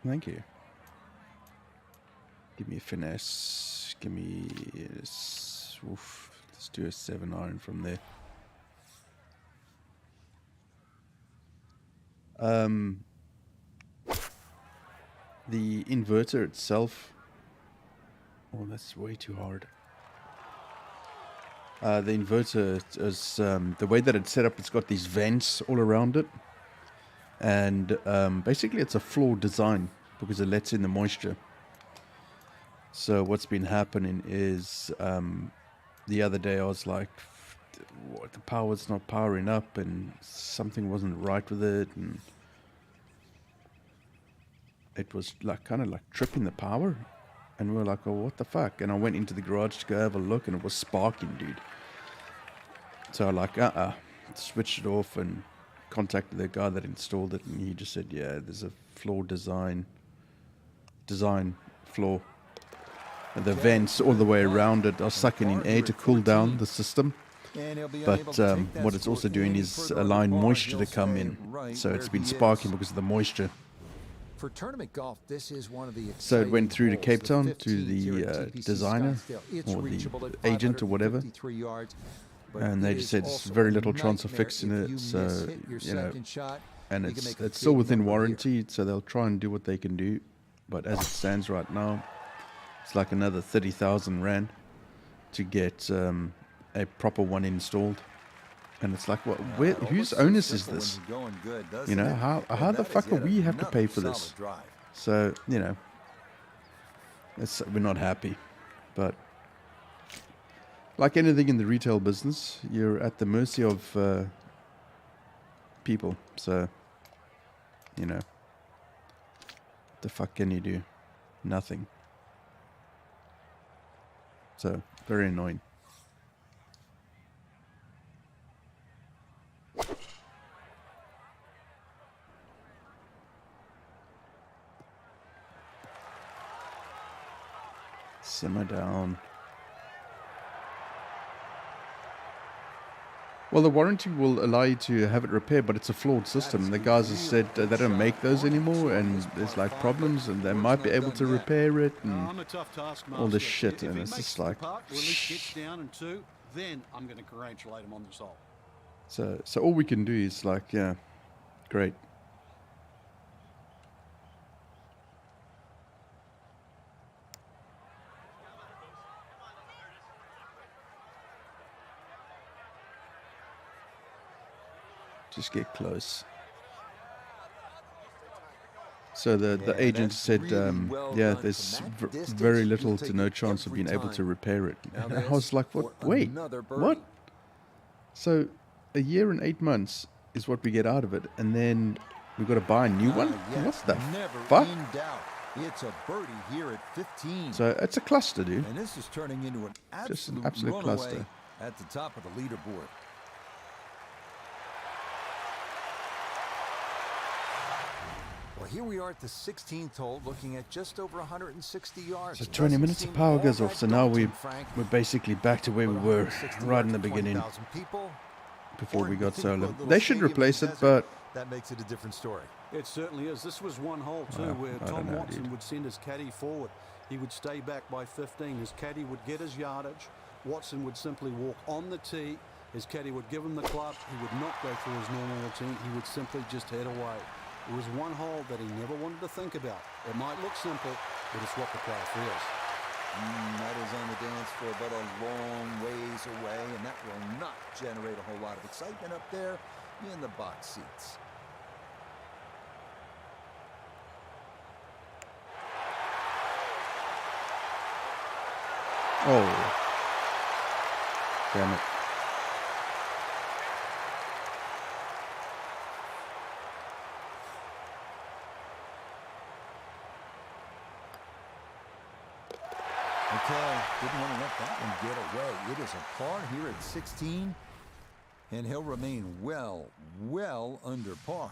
Thank you. Give me a finesse. Give me... Oof. Let's do a 7-iron from there. The inverter itself... Oh, that's way too hard. The inverter is... the way that it's set up, it's got these vents all around it. And basically it's a flawed design because it lets in the moisture. So what's been happening is the other day I was like, what, the power's not powering up and something wasn't right with it, and it was like kind of like tripping the power, and we were like, oh, what the fuck? And I went into the garage to go have a look, and it was sparking, dude. So I like switched it off and contacted the guy that installed it, and he just said, yeah, there's a flaw design flaw. And the vents all the way around it are sucking in air to cool down the system. But what it's also doing is allowing moisture to come in. So it's been sparking because of the moisture. For tournament golf, this is one of the So it went through to exciting Cape holes, Town the to 15 the here at TPC designer Scottsdale. It's or reachable the at agent or whatever. 553 yards, but And they it just is said there's also very a little chance of nightmare fixing if it. you So, miss-hit your you know, second shot, and you can make a it's still big within number here. warranty, so they'll try and do what they can do. But as it stands right now, it's like another 30,000 rand to get a proper one installed. And it's like, what? Where, whose onus is this? You know, how the fuck are we have to pay for this? So, you know, we're not happy. But like anything in the retail business, you're at the mercy of people. So, you know, what the fuck can you do? Nothing. So, very annoying. Simmer down. Well, the warranty will allow you to have it repaired, but it's a flawed system. The guys have said they don't make those anymore, and there's like problems, and they might be able to repair it, and I'm a tough taskmaster. all this shit, If and he it's makes just the like, putt, or at least gets down in 2, then I'm going to congratulate him on this hole. so all we can do is like, yeah, great. Just get close. So the agent said, yeah, there's very little to no chance of being able to repair it. And I was like, what? Wait, what? So a year and 8 months is what we get out of it, and then we've got to buy a new one? What the fuck? It's a birdie here at 15. So it's a cluster, dude. And this is turning into an absolute runaway cluster at the top of the leaderboard. Well, here we are at the 16th hole, looking at just over 160 yards. So 20 minutes of power goes off, so now we're basically back to where we were right in the beginning before we got solar. They should replace it, but that makes it a different story. It certainly is. This was one hole too, where Tom Watson would send his caddy forward. He would stay back by 15. His caddy would get his yardage. Watson would simply walk on the tee. His caddy would give him the club. He would not go through his normal routine. He would simply just head away. It was one hole that he never wanted to think about. It might look simple, but it's what the player feels. That is on the dance floor, but a long ways away, and that will not generate a whole lot of excitement up there in the box seats. oh, damn it. Okay, didn't want to let that one get away. It is a par here at 16, and he'll remain well under par.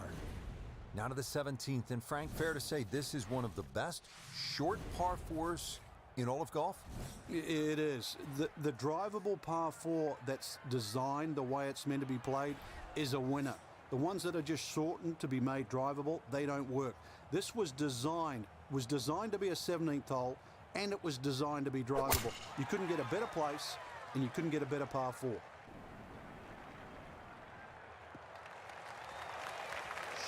Now to the 17th, and Frank, fair to say this is one of the best short par fours in all of golf? It is. The drivable par 4 that's designed the way it's meant to be played is a winner. The ones that are just shortened to be made drivable, they don't work. This was designed to be a 17th hole, and it was designed to be drivable. You couldn't get a better place, and you couldn't get a better par 4.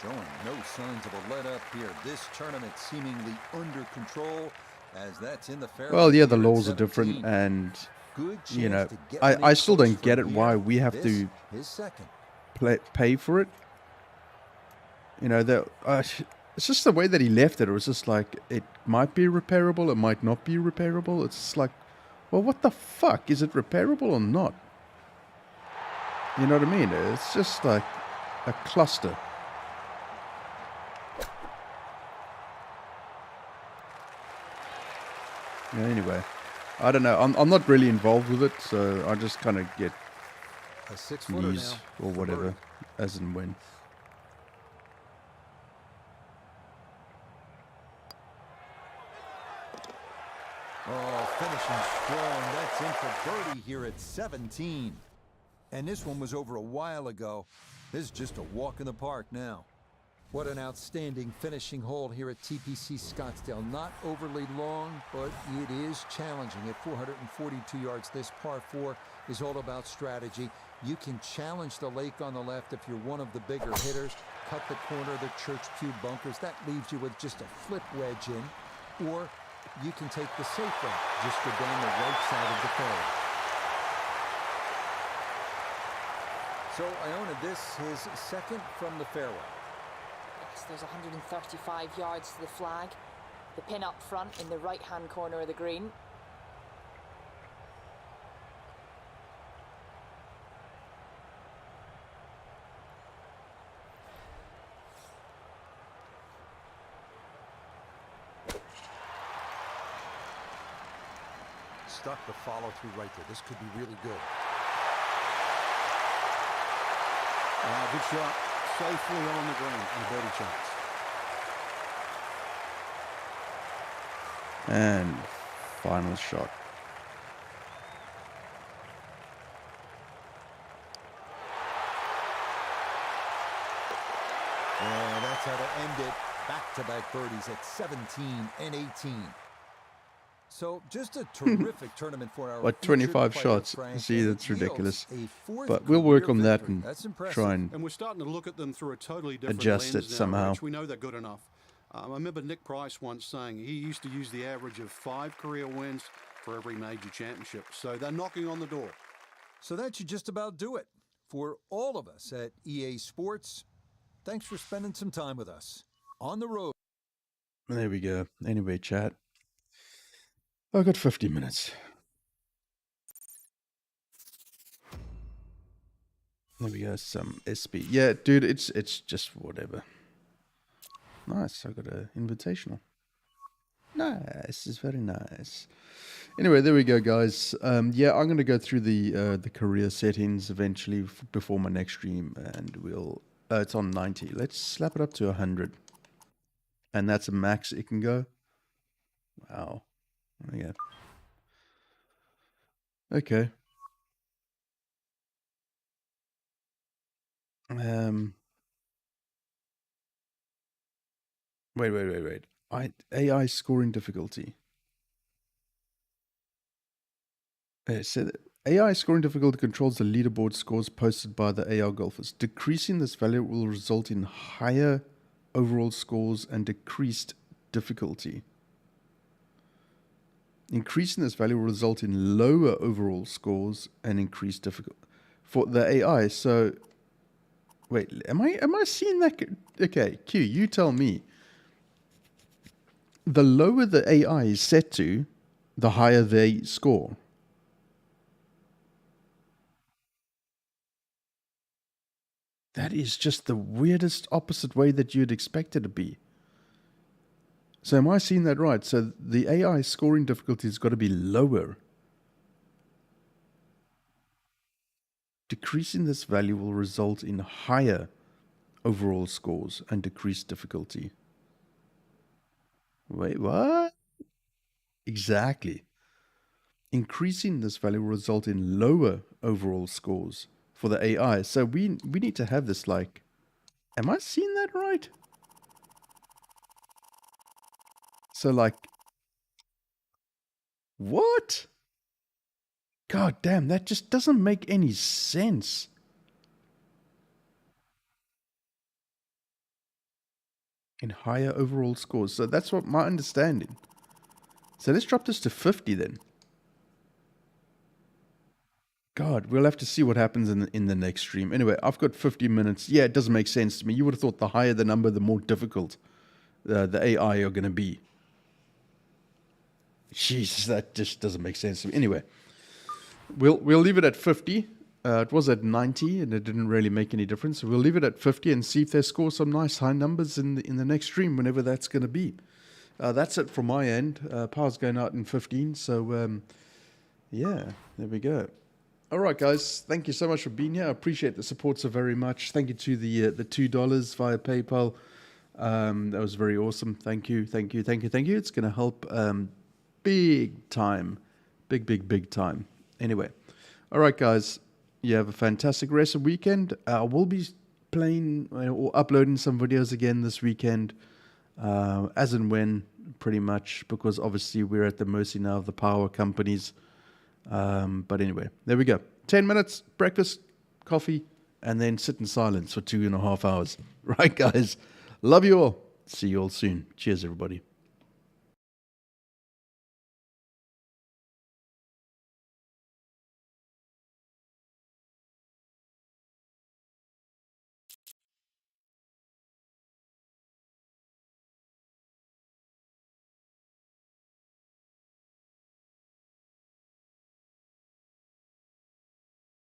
Showing no signs of a let-up here. This tournament seemingly under control, as that's in the fairway. Well, yeah, the laws are different, and, you know, I still don't get it why we have to pay for it. You know, it's just the way that he left it. It was just like, it might be repairable, it might not be repairable. It's just like, well, what the fuck? Is it repairable or not? You know what I mean? It's just like a cluster. Yeah, anyway, I don't know. I'm not really involved with it, so I just kind of get news or whatever, as and when. Oh, finishing strong. That's in for birdie here at 17. And this one was over a while ago. This is just a walk in the park now. What an outstanding finishing hole here at TPC Scottsdale. Not overly long, but it is challenging. At 442 yards, this par 4 is all about strategy. You can challenge the lake on the left if you're one of the bigger hitters. Cut the corner of the Church Pew bunkers. That leaves you with just a flip wedge in. Or you can take the safe route. Just go down the right side of the fairway. So Iona, this is second from the fairway. Yes, there's 135 yards to the flag. The pin up front in the right-hand corner of the green. Stuck the follow-through right there. This could be really good. Good shot. Safely on the green and a birdie chance. And final shot. And that's how to end it. Back-to-back birdies at 17 and 18. So just a terrific tournament for our What, 25 shots? See, that's ridiculous. But we'll work on that and try and we're starting to look at them through a totally different adjust lens it now, somehow. Rich. We know they're good enough. I remember Nick Price once saying he used to use the average of 5 career wins for every major championship. So they're knocking on the door. So that should just about do it. For all of us at EA Sports, thanks for spending some time with us on the road. There we go. Anyway, chat. I've got 50 minutes. There we go. Some SP. Yeah, dude, it's just whatever. Nice. I got an invitational. Nice. It's very nice. Anyway, there we go, guys. Yeah, I'm going to go through the career settings eventually before my next stream, and we'll... it's on 90. Let's slap it up to 100. And that's a max it can go. Wow. Yeah. Okay. Wait. AI scoring difficulty. So AI scoring difficulty controls the leaderboard scores posted by the AI golfers. Decreasing this value will result in higher overall scores and decreased difficulty. Increasing this value will result in lower overall scores and increased difficulty for the AI. So, wait, am I seeing that? Okay, Q, you tell me. The lower the AI is set to, the higher they score. That is just the weirdest opposite way that you'd expect it to be. So am I seeing that right? So the AI scoring difficulty has got to be lower. Decreasing this value will result in higher overall scores and decreased difficulty. Wait, what? Exactly. Increasing this value will result in lower overall scores for the AI. So we need to have this like... Am I seeing that right? So like... What? God damn, that just doesn't make any sense. In higher overall scores. So that's what my understanding. So let's drop this to 50 then. God, we'll have to see what happens in the next stream. Anyway, I've got 50 minutes. Yeah, it doesn't make sense to me. You would have thought the higher the number, the more difficult the AI are going to be. Jesus, that just doesn't make sense to me. Anyway, we'll leave it at 50. It was at 90, and it didn't really make any difference. So we'll leave it at 50 and see if they score some nice high numbers in the next stream, whenever that's going to be. That's it from my end. Power's going out in 15, so yeah, there we go. All right, guys, thank you so much for being here. I appreciate the support so very much. Thank you to the $2 via PayPal. That was very awesome. Thank you. It's going to help big time. Big time. Anyway, all right, guys, you have a fantastic rest of the weekend. I will be playing or uploading some videos again this weekend, as and when, pretty much, because obviously we're at the mercy now of the power companies. But anyway, there we go. 10 minutes, breakfast, coffee, and then sit in silence for 2.5 hours. Right, guys? Love you all. See you all soon. Cheers, everybody.